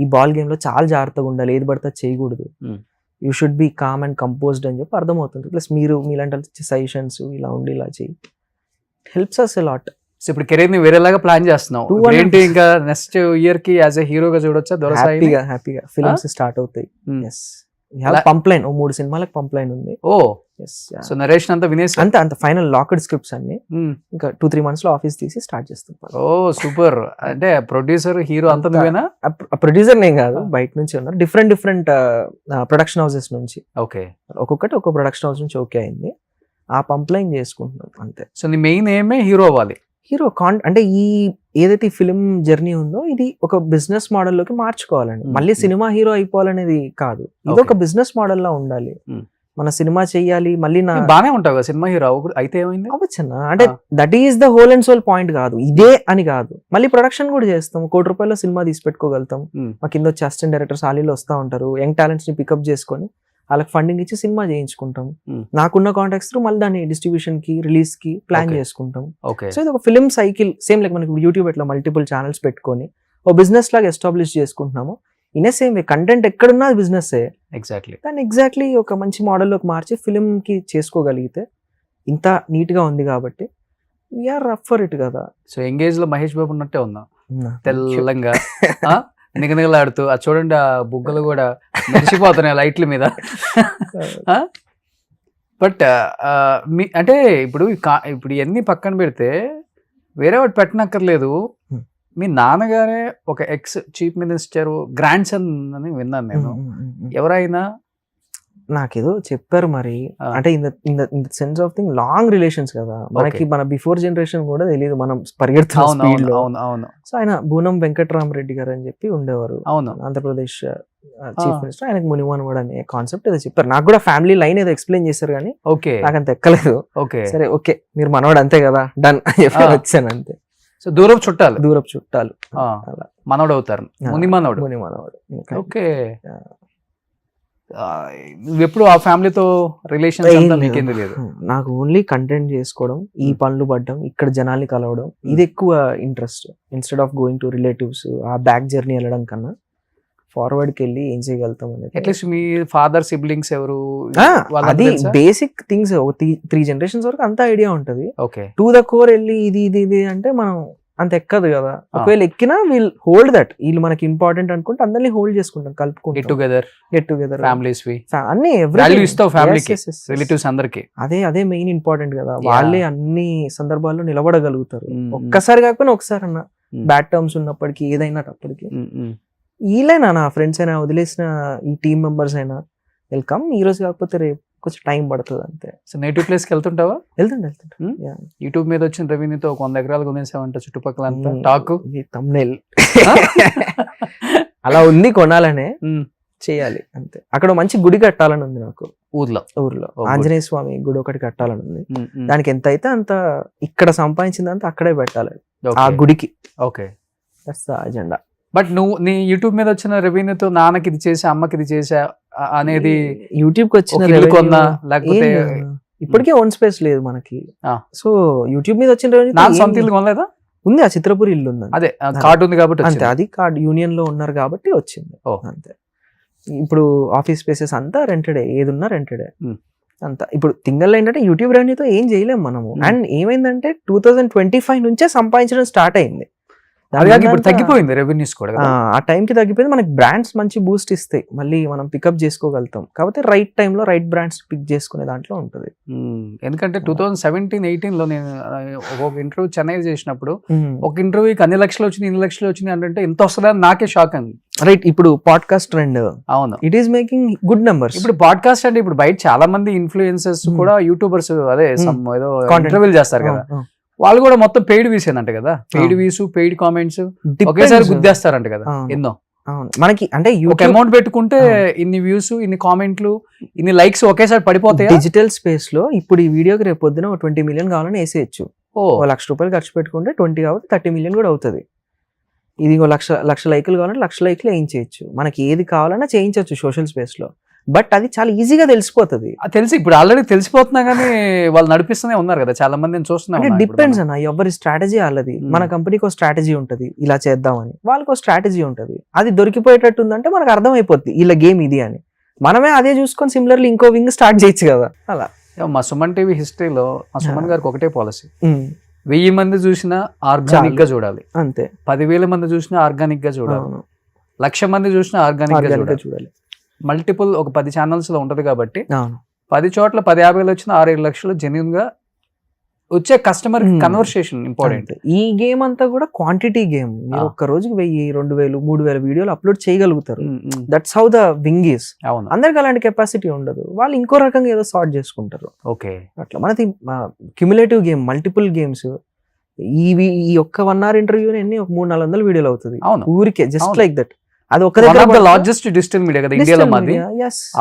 ఈ బాల్ గేమ్ లో చాలా జాగ్రత్తగా ఉండాలి, ఏది పడితే చేయకూడదు, you should be calm and composed అని చెప్పి అర్థమవుతుంది. ప్లస్ మీరు మీలాంటి సజెషన్స్ ఇలా ఉండి ఇలా చేయి helps us a lot. So ఇప్పుడు కెరీర్ ని వేరేలాగా ప్లాన్ చేస్తున్నావు ఏంటి? ఇంకా నెక్స్ట్ ఇయర్ కి యాజ్ ఎ హీరోగా చూడొచ్చా? హ్యాపీగా ఫిల్మ్స్ స్టార్ట్ అవుతాయి. పంప్లైన్ 3 సినిమాలకు పంప్లైన్ ఉంది. సో నరేషన్ అంతా వినేసి అంత ఫైనల్ లాక్డ్ స్క్రిప్ట్స్ అన్ని ఇంకా 2-3 months లో ఆఫీస్ తీసి స్టార్ట్ చేస్తాం. సూపర్. అంటే ప్రొడ్యూసర్ హీరో అంతా నువ్వేనా? ప్రొడ్యూసర్ నేను కాదు, బయట నుంచి ఉన్నారు డిఫరెంట్ ప్రొడక్షన్ హౌసెస్ నుంచి. ఓకే, ఒక్కొక్కటి ఒక్కొక్క ప్రొడక్షన్ హౌస్ నుంచి ఓకే అయింది, ఆ పంప్లైన్ చేసుకుంటున్నాం అంతే. సో నీ మెయిన్ ఏమే హీరో అవ్వాలి. హీరో అంటే ఈ ఏదైతే ఫిలిం జర్నీ ఉందో ఇది ఒక బిజినెస్ మోడల్ లోకి మార్చుకోవాలండి. మళ్ళీ సినిమా హీరో అయిపోవాలనేది కాదు, ఇది ఒక బిజినెస్ మోడల్ లా ఉండాలి. మన సినిమా చెయ్యాలి, మళ్ళీ బానే ఉంటావు సినిమా హీరో అయితే ఏమైంది అవ్వచ్చన్నా. అంటే that is the whole and sole point కాదు, ఇదే అని కాదు. మళ్ళీ ప్రొడక్షన్ కూడా చేస్తాం, 1 కోటి రూపాయల సినిమా తీసి పెట్టుకోగలుగుతాం. మా కింద వచ్చి అసిస్టెంట్ డైరెక్టర్స్ ఆలీలో వస్తూ ఉంటారు, యంగ్ టాలెంట్స్ ని పికప్ చేసుకొని వాళ్ళకి ఫండింగ్ ఇచ్చి సినిమా చేయించుకుంటాం. నాకున్న కాంటాక్ట్స్ త్రూ మళ్ళీ దాన్ని డిస్ట్రిబ్యూషన్ కి రిలీజ్ కి ప్లాన్ చేసుకుంటాం. సో ఇది ఒక ఫిల్మ్ సైకిల్ సేమ్ లైక్ మనకి యూట్యూబ్ ఎట్లా మల్టిపుల్ ఛానల్స్ పెట్టుకొని ఓ బిజినెస్ లాగా ఎస్టాబ్లిష్ చేసుకుంటున్నాము. ఇన్ సేమ్ వే కంటెంట్ ఎక్కడున్నా బిజినెస్ ఎగ్జాక్ట్లీ ఒక మంచి మోడల్లోకి మార్చి ఫిలిం కి చేసుకోగలిగితే ఇంత నీట్ గా ఉంది కాబట్టి వీఆర్ రఫ్ ఫర్ ఇట్ కదా. సో ఎంగేజ్ లో మహేష్ బాబు ఉన్నట్టే ఉందా, తెల్లంగా నిగనిగలాడుతూ. అది చూడండి, ఆ బుగ్గలు కూడా మెరిసిపోతున్నాయి లైట్ల మీద. బట్ అంటే ఇప్పుడు ఇవన్నీ పక్కన పెడితే వేరే వాటి పెట్టనక్కర్లేదు. మీ నాన్నగారే ఒక ex chief minister grand son అని విన్నాను నేను. ఎవరైనా నాకేదో చెప్పారు మరి, అంటే in the sense of thing long relations కదా మనకి, మన బిఫోర్ జనరేషన్ కూడా తెలియదు మనం పరిగెడుతున్న స్పీడ్ లో. సో ఆయన బూనం వెంకటరామరెడ్డి గారు అని చెప్పి ఉండేవారు, ఆంధ్రప్రదేశ్ చీఫ్ మినిస్టర్. ఆయనకు మునిమనవాడు అనే కాన్సెప్ట్ ఏదో చెప్పారు. నాకు కూడా ఫ్యామిలీ లైన్ ఏదో ఎక్స్ప్లెయిన్ చేశారు కానీ నాకు అంత ఎక్కలేదు. సరే ఓకే మీరు మనవాడు అంతే కదా డన్ అని చెప్పి వచ్చాను అంతే. సో దూరపు చుట్టాలు అలా మనవడు అవుతారు, మునిమనవాడు. ఓకే, నువ్వు ఎప్పుడు ఆ ఫ్యామిలీతో రిలేషన్ నీకేంది లేదు? నాకు ఓన్లీ కంటెంట్ చేసుకోవడం, ఈ పనులు పడ్డం, ఇక్కడ జనాల్ని కలవడం, ఇది ఎక్కువ interest. Instead of going to relatives ఆ బ్యాక్ జర్నీ వెళ్ళడం కన్నా ఫార్వర్డ్ కి వెళ్ళి ఏం చేయగలుగుతాం అనేది. అట్లీస్ట్ మీ ఫాదర్ సిబ్లింగ్స్ ఎవరు, అది బేసిక్ థింగ్స్ 3 generations వరకు అంత ఐడియా ఉంటది. ఓకే, టు ద కోర్ వెళ్ళి ఇది అంటే మనం అంత ఎక్కదు కదా. ఒకవేళ ఎక్కినా వీల్ హోల్డ్ దట్, వీళ్ళు మనకి ఇంపార్టెంట్ అనుకుంటే అందరినీ హోల్డ్ చేసుకుంటాం, కలుపుకుంటాం, గెట్ టుగెదర్ ఫ్యామిలీస్ అన్ని రిలేటివ్స్ అందరికి. అదే మెయిన్ ఇంపార్టెంట్ కదా. వాళ్ళే అన్ని సందర్భాల్లో నిలబడగలుగుతారు. ఒక్కసారి కాకపోయినా ఒకసారి అన్న బ్యాడ్ టర్మ్స్ ఉన్నప్పటికీ ఏదైనా అప్పటికి వీళ్ళైనా నా ఫ్రెండ్స్ అయినా వదిలేసిన ఈ టీమ్ మెంబర్స్ అయినా వెల్కమ్. ఈ రోజు కాకపోతే రేపు కొంచెం టైం పడుతుంది అంతే. సో నేటివ్ ప్లేస్ కి వెళ్తుంటావా? వెళ్తుంటా. యూట్యూబ్ మీద వచ్చిన రెవెన్యూతో 100 ఎకరాలు కొనేసావంట చుట్టుపక్కల అంతా టాక్. తమ్నెల్ అలా ఉంది, కొనాలనే చేయాలి అంతే. అక్కడ మంచి గుడి కట్టాలని ఉంది నాకు, ఊర్లో ఆంజనేయ స్వామి గుడి ఒకటి కట్టాలని ఉంది. దానికి ఎంత అయితే అంత ఇక్కడ సంపాదించిందంతా అక్కడే పెట్టాలి ఆ గుడికి. Okay, that's the agenda. But నువ్వు నీ యూట్యూబ్ మీద వచ్చిన రెవెన్యూతో నాన్నకి ఇది చేసా అమ్మకి ఇది చేసా అనేది యూట్యూబ్ కి వచ్చిన కొన్నా లేకపోతే ఇప్పటికే ఓన్ స్పేస్ లేదు మనకి. సో యూట్యూబ్ మీద వచ్చిన రెవెన్యూ నా సొంత ఇల్లు కొనలేదా? ఉంది, ఆ చిత్రపూర్ ఇల్లు ఉంది. అదే కార్డు ఉంది కాబట్టి అంతే, అది కార్డ్ యూనియన్ లో ఉన్నారు కాబట్టి వచ్చింది అంతే. ఇప్పుడు ఆఫీస్ స్పేసెస్ అంతా రెంటెడే, ఏది ఉన్నా రెంటెడే అంతా. ఇప్పుడు థింగల్ ఏంటంటే యూట్యూబ్ రెవెన్యూతో ఏం చేయలేము మనము. అండ్ ఏమైందంటే 2025 నుంచే సంపాదించడం స్టార్ట్ అయింది. ఇప్పుడు తగ్గిపోయింది రెవెన్యూస్ కూడా. ఆ టైంకి తగ్గిపోయింది. మనకి బ్రాండ్స్ మంచి బూస్ట్ ఇస్తాయి, మళ్ళీ మనం పికప్ చేసుకోగలుగుతాం. కాబట్టి రైట్ టైంలో రైట్ బ్రాండ్స్ పిక్ చేసుకునే దాంట్లో ఉంటుంది. ఎందుకంటే 2017-18 లో నేను ఒక ఇంటర్వ్యూ చెన్నై చేసినప్పుడు ఒక ఇంటర్వ్యూకి అన్ని లక్షలు వచ్చింది, ఇన్ని లక్షలు వచ్చింది అంటే ఎంత వస్తుందని నాకే షాక్ అండి. రైట్, ఇప్పుడు పాడ్కాస్ట్ ట్రెండ్, అవును, it is making good numbers. ఇప్పుడు పాడ్కాస్ట్ అంటే ఇప్పుడు బయట చాలా మంది ఇన్ఫ్లుయెన్సర్స్ కూడా యూట్యూబర్స్ అదే ఏదో ఇంటర్వ్యూలు చేస్తారు కదా, వాళ్ళు కూడా మొత్తం పెయిడ్ వ్యూస్ ఏంటంటే కదా, పెయిడ్ వ్యూస్ పెయిడ్ కామెంట్స్ ఒకేసారి గుద్దేస్తారంట కదా ఎన్నో. మనకి అంటే ఒక అమౌంట్ పెట్టుకుంటే ఇన్ని వ్యూస్, ఇన్ని కామెంట్లు, ఇన్ని లైక్స్ ఒకేసారి పడిపోతాయి. డిజిటల్ స్పేస్ లో ఇప్పుడు ఈ వీడియోకి రేపు పొద్దున 20 million కావాలని వేసేయచ్చు. ₹1,00,000 ఖర్చు పెట్టుకుంటే 20 కాబట్టి 30 million కూడా అవుతుంది. ఇది లక్ష లైకులు కావాలంటే 1,00,000 లైకులు వేయించవచ్చు. మనకి ఏది కావాలన్నా చేయించవచ్చు సోషల్ స్పేస్ లో. బట్ అది చాలా ఈజీగా తెలిసిపోతుంది. తెలిసి ఇప్పుడు ఆల్రెడీ తెలిసిపోతున్నా కానీ వాళ్ళు నడిపిస్తూనే ఉన్నారు కదా చాలా మంది చూస్తున్నా. డిపెండ్స్ అన్న, ఎవరి స్ట్రాటజీ వాళ్ళది. మన కంపెనీకి ఒక స్ట్రాటజీ ఉంటుంది, ఇలా చేద్దామని, వాళ్ళకి ఒక స్ట్రాటజీ ఉంటుంది. అది దొరికిపోయేటట్టు ఉందంటే మనకు అర్థమైపోద్ది వీళ్ళ గేమ్ ఇది అని. మనమే అదే చూసుకొని సిమిలర్లీ ఇంకో వింగ్ స్టార్ట్ చేయొచ్చు కదా. అలా మా సుమన్ టీవీ హిస్టరీలో మా సుమన్ గారికి ఒకటే పాలసీ, 1000 మంది చూసినా ఆర్గానిక్ గా చూడాలి అంతే. 10,000 మంది చూసినా ఆర్గానిక్ గా చూడాలి, 1,00,000 మంది చూసినా ఆర్గానిక్ గా చూడాలి. మల్టిపుల్ ఒక 10 ఛానల్స్ లో ఉంటది కాబట్టి 10 చోట్ల 10-50 వచ్చిన 6-7 లక్షలు జెన్యూన్ గా వచ్చే కస్టమర్ కన్వర్సేషన్ ఇంపార్టెంట్. ఈ గేమ్ అంతా కూడా క్వాంటిటీ గేమ్. మీరు ఒక్క రోజుకి 1000, 2000, 3000 వీడియోలు అప్లోడ్ చేయగలుగుతారు. That's how the wing is. అందరికి అలాంటి కెపాసిటీ ఉండదు, వాళ్ళు ఇంకో రకంగా ఏదో సార్ట్ చేసుకుంటారు. ఓకే, అట్లా మనది క్యుములేటివ్ గేమ్, మల్టిపుల్ గేమ్స్. ఈ ఒక్క 1 hour ఇంటర్వ్యూని ఎన్ని 300-400 వీడియోలు అవుతుంది ఊరికే, జస్ట్ లైక్ దట్. అది ఒక లార్జెస్ట్ డిజిటల్ మీడియా కదా ఇండియాలో. మాది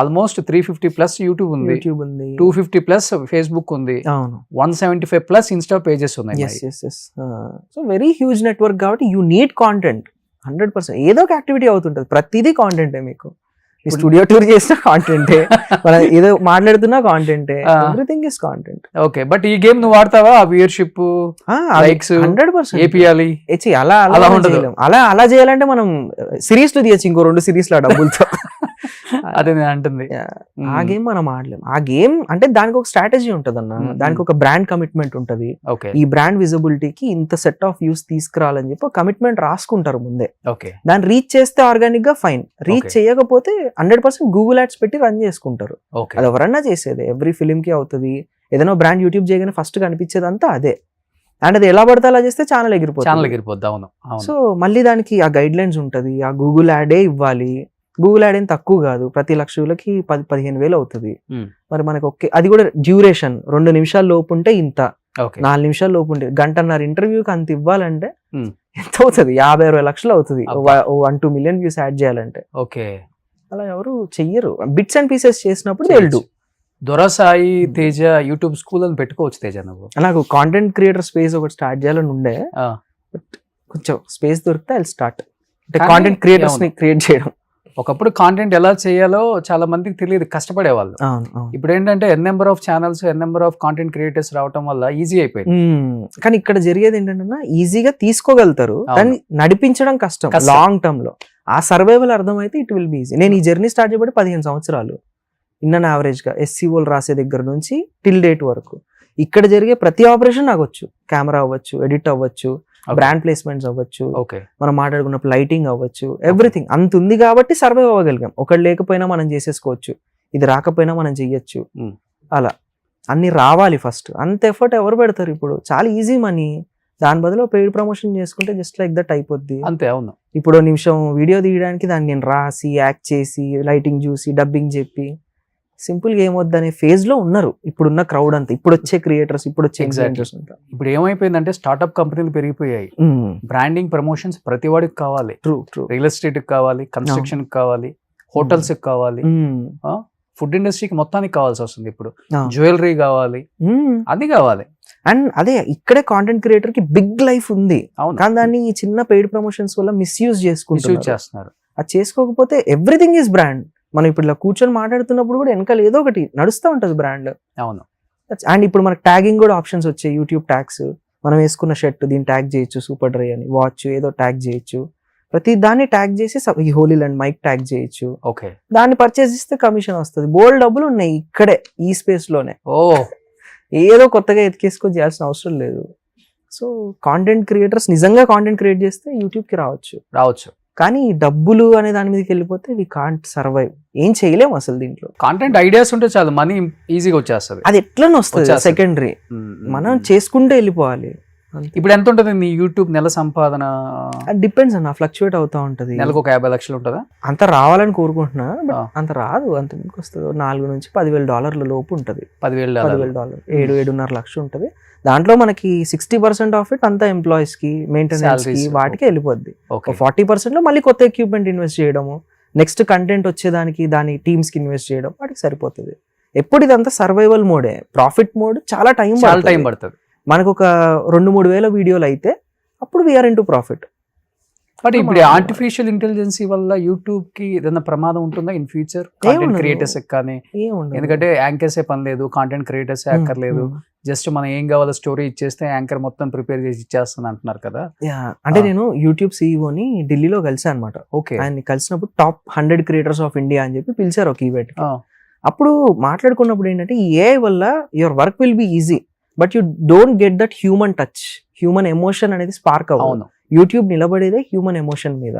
ఆల్మోస్ట్ 350+ యూట్యూబ్ ఉంది, 250+ ఫేస్బుక్ ఉంది, 175+ ఇన్స్టా పేజెస్ ఉన్నాయి. సో వెరీ హ్యూజ్ నెట్వర్క్ కాబట్టి యూ నీడ్ కాంటెంట్ 100%. ఏదో ఒక యాక్టివిటీ అవుతుంటది, ప్రతిదీ కాంటెంటే. మీకు స్టూడియో టూర్ చేసిన కాంటెంటే, ఏదో మాట్లాడుతున్నా కాంటెంటే, everything is content. Okay, but ఈ గేమ్ నువ్వు వాడతావా? వ్యూయర్షిప్, లైక్స్ 100% ఏపీయాలి అలా ఉండదు. అలా చేయాలంటే మనం సిరీస్ లో తీయచ్చు, ఇంకో 2 series లో డబ్బులతో. అదే నేను అంటుంది. ఆ గేమ్ మనం ఆడలేం. ఆ గేమ్ అంటే దానికి ఒక స్ట్రాటజీ ఉంటది అన్న, దానికి ఒక బ్రాండ్ కమిట్మెంట్ ఉంటది. ఈ బ్రాండ్ విజిబిలిటీకి ఇంత సెట్ ఆఫ్ వ్యూస్ తీసుకురావాలని చెప్పి కమిట్మెంట్ రాసుకుంటారు ముందే. దాన్ని రీచ్ చేస్తే ఆర్గానిక్ గా ఫైన్, రీచ్ చేయకపోతే 100% గూగుల్ యాడ్స్ పెట్టి రన్ చేసుకుంటారు. అది ఎవరన్నా చేసేది, ఎవ్రీ ఫిలిం కి అవుతుంది. ఏదైనా బ్రాండ్ యూట్యూబ్ చేయగానే ఫస్ట్ కనిపించేదంతా అదే. అండ్ అది ఎలా పడితే అలా చేస్తే ఛానల్ ఎగిరిపోతుంది. అవును. సో మళ్ళీ దానికి ఆ గైడ్ లైన్స్ ఉంటది, ఆ గూగుల్ యాడే ఇవ్వాలి, గూగుల్ యాడ్ ఏం తక్కువ కాదు, ప్రతి 1,00,000 వ్యూలకి 10-15,000 అవుతుంది. Hmm. మరి మనకి ఓకే, అది కూడా డ్యూరేషన్ 2 నిమిషాల లోపు ఉంటే ఇంత, ఓకే 4 నిమిషాల లోపు ఉంటే, గంటన్నర ఇంటర్వ్యూకి అంత ఇవ్వాలంటే Hmm. ఎంత అవుతుంది? 50-60 లక్షలు అవుతుంది, అబ్బా. 1-2 మిలియన్ వ్యూస్ యాడ్ చేయాలంటే. ఓకే. అలా ఎవరు చెయ్యరు. బిట్స్ అండ్ పీసెస్ చేసినప్పుడు వెళ్తూ దొరసాయి తేజ యూట్యూబ్ స్కూల్ అని పెట్టుకోవచ్చు తేజ నువ్వు. నాకు కాంటెంట్ క్రియేటర్ స్పేస్ ఒకటి స్టార్ట్ చేయాలని ఉండే, ఆ, కొంచెం స్పేస్ దొరికితే ఐ స్టార్ట్, అంటే కానీ కాంటెంట్ క్రియేటర్స్ ని అవును. క్రియేట్ చేయడం. ఒకప్పుడు కాంటెంట్ ఎలా చేయాలో చాలా మందికి తెలియదు, కష్టపడేవాళ్ళు. అవును, అవును. ఇప్పుడు ఏంటంటే number of channels, number of content creators రావటం వల్ల ఈజీ అయిపోయింది. కానీ ఇక్కడ జరిగేది ఏంటంటే ఈజీగా తీసుకోగలుగుతారు, అవును. దాన్ని నడిపించడం కష్టం. కష్టం. లాంగ్ టర్మ్ లో ఆ సర్వైవల్ అర్థమైతే ఇట్ విల్ బి ఈజీ. నేను ఈ జర్నీ స్టార్ట్ చేయబట్టి 15 సంవత్సరాలు ఇన్న యావరేజ్ గా SEOలు రాసే దగ్గర నుంచి టిల్ డేట్ వరకు ఇక్కడ జరిగే ప్రతి ఆపరేషన్ నాకు వచ్చు. కెమెరా అవ్వచ్చు, ఎడిట్ అవ్వచ్చు, Okay. బ్రాండ్ ప్లేస్మెంట్స్ అవ్వచ్చు, ఓకే మనం మాట్లాడుకున్నప్పుడు లైటింగ్ అవ్వచ్చు, ఎవ్రీథింగ్ అంత ఉంది కాబట్టి సర్వైవ్ అవ్వగలిగాం. ఒకటి లేకపోయినా మనం చేసేసుకోవచ్చు, ఇది రాకపోయినా మనం చెయ్యొచ్చు. Mm. అలా అన్ని రావాలి ఫస్ట్. అంత ఎఫర్ట్ ఎవరు పెడతారు? ఇప్పుడు చాలా ఈజీ మనీ, దాని బదులు పెయిడ్ ప్రమోషన్ చేసుకుంటే జస్ట్ లైక్ దట్ అయిపోద్ది. అంతే. అవును. ఇప్పుడు నిమిషం వీడియో తీయడానికి దాన్ని నేను రాసి, యాక్ట్ చేసి, లైటింగ్ చూసి, డబ్బింగ్ చెప్పి, సింపుల్ గా ఏమొద్దనే ఫేజ్ లో ఉన్నారు ఇప్పుడున్న క్రౌడ్ అంతా, ఇప్పుడు వచ్చే క్రియేటర్స్, ఇప్పుడు వచ్చే Exactly. ఇన్ఫ్లుయెన్సర్స్ అంతా. ఇప్పుడు ఏమైపోయిందంటే స్టార్ట్అప్ కంపెనీలు పెరిగిపోయాయి. బ్రాండింగ్ ప్రమోషన్స్ ప్రతి వాడికి కావాలి. True true. రియల్ ఎస్టేట్ కి కావాలి, కన్స్ట్రక్షన్ కి కావాలి, హోటల్స్ కి కావాలి, ఫుడ్ ఇండస్ట్రీకి మొత్తానికి కావాల్సి వస్తుంది. ఇప్పుడు జ్యువెలరీ కావాలి, అది కావాలి. అండ్ అదే ఇక్కడే కాంటెంట్ క్రియేటర్ కి బిగ్ లైఫ్ ఉంది, అవును. కానీ దాన్ని ఈ చిన్న పెయిడ్ ప్రమోషన్స్ వల్ల మిస్యూజ్ మిస్యూజ్ చేసుకుంటున్నారు. చేస్తున్నారు. అది చేసుకోకపోతే ఎవ్రీథింగ్ ఈజ్ బ్రాండ్. మనం ఇప్పుడు ఇలా కూర్చొని మాట్లాడుతున్నప్పుడు కూడా వెనకాల ఏదో ఒకటి నడుస్తూ ఉంటది బ్రాండ్. అవును. అండ్ ఇప్పుడు మనకు ట్యాగింగ్ కూడా ఆప్షన్స్ వచ్చాయి, యూట్యూబ్ ట్యాగ్స్. మనం వేసుకున్న షర్ట్ దీన్ని ట్యాగ్ చేయొచ్చు, సూపర్ డ్రై అని, వాచ్ ఏదో ట్యాగ్ చేయొచ్చు, ప్రతి దాన్ని ట్యాగ్ చేసి ఈ హోలీ ల్యాండ్ మైక్ ట్యాగ్ చేయొచ్చు. ఓకే. దాన్ని పర్చేస్ చేస్తే కమిషన్ వస్తుంది. బోల్డ్ డబ్బులు ఉన్నాయి ఇక్కడే, ఈ స్పేస్ లోనే. ఓ, ఏదో కొత్తగా ఎతికేసుకొని చేయాల్సిన అవసరం లేదు. సో కాంటెంట్ క్రియేటర్స్ నిజంగా కాంటెంట్ క్రియేట్ చేస్తే యూట్యూబ్ కి రావచ్చు. కానీ ఈ డబ్బులు అనే దాని మీదకి వెళ్ళిపోతే వి కాంట్ సర్వైవ్, ఏం చేయలేము అసలు దీంట్లో. కాంటెంట్ ఐడియాస్ ఉంటే చాలు, మనీ ఈజీగా వచ్చేస్తుంది. అది ఎట్లనే వస్తుంది, సెకండరీ. మనం చేసుకుంటే వెళ్ళిపోవాలి. ఇప్పుడు ఎంత ఉంటుంది నీ యూట్యూబ్ నెల సంపాదన? అది డిపెండ్స్ అన్న, ఫ్లక్చువేట్ అవుతా ఉంటది. నెలకు ఒక 50 లక్షలు ఉంటుందా? అంత రావాలని కోరుకుంటున్నా, బట్ ఆ. అంత అంత రాదు. అంత ఎందుకు వస్తుంది? $4,000-10,000 లోపు ఉంటది. $10,000 $7-7.5 లక్షలు ఉంటది. దాంట్లో మనకి 60% ఆఫ్ ఇట్ అంతా ఎంప్లాయీస్ కి, మెయింటెనెన్స్ కి, Salaries. వాటికి వెళ్ళిపోద్ది. ఓకే. 40% లో మళ్ళీ కొత్త ఎక్విప్మెంట్ ఇన్వెస్ట్ చేయడము, నెక్స్ట్ కంటెంట్ వచ్చేదానికి దాని టీమ్స్ కి ఇన్వెస్ట్ చేయడం, వాటికి సరిపోతుంది. ఎప్పుడు ఇదంతా సర్వైవల్ మోడే. ప్రాఫిట్ మోడ్ చాలా టైం పడుతుంది. మనకు ఒక 2-3 వేల వీడియోలు అయితే అప్పుడు వీఆర్ ఇన్ టు ప్రాఫిట్. బట్ ఇప్పుడు ఆర్టిఫిషియల్ ఇంటెలిజెన్స్ వల్ల యూట్యూబ్ కి ఏదైనా ప్రమాదం ఉంటుందా ఇన్ ఫ్యూచర్? కాంటెంట్ క్రియేటర్స్ కానీ, ఎందుకంటే యాంకర్సే పని లేదు, కాంటెంట్ క్రియేటర్స్ అక్కర్లేదు, జస్ట్ మనం ఏం కావాలో స్టోరీ ఇచ్చేస్తే యాంకర్ మొత్తం ప్రిపేర్ చేసి ఇచ్చేస్తుంది అంటున్నారు కదా. అంటే నేను యూట్యూబ్ సిఇఓని ఢిల్లీలో కలిసా అనమాట. ఓకే. ఆయన కలిసినప్పుడు టాప్ 100 క్రియేటర్స్ ఆఫ్ ఇండియా అని చెప్పి పిలిచారు ఒక ఈవెంట్. అప్పుడు మాట్లాడుకున్నప్పుడు ఏంటంటే ఈ AI వల్ల your work will be easy, but you don't get that human touch, human emotion అనేది స్పార్క్ అవ్వదు. యూట్యూబ్ నిలబడేదే హ్యూమన్ ఎమోషన్ మీద.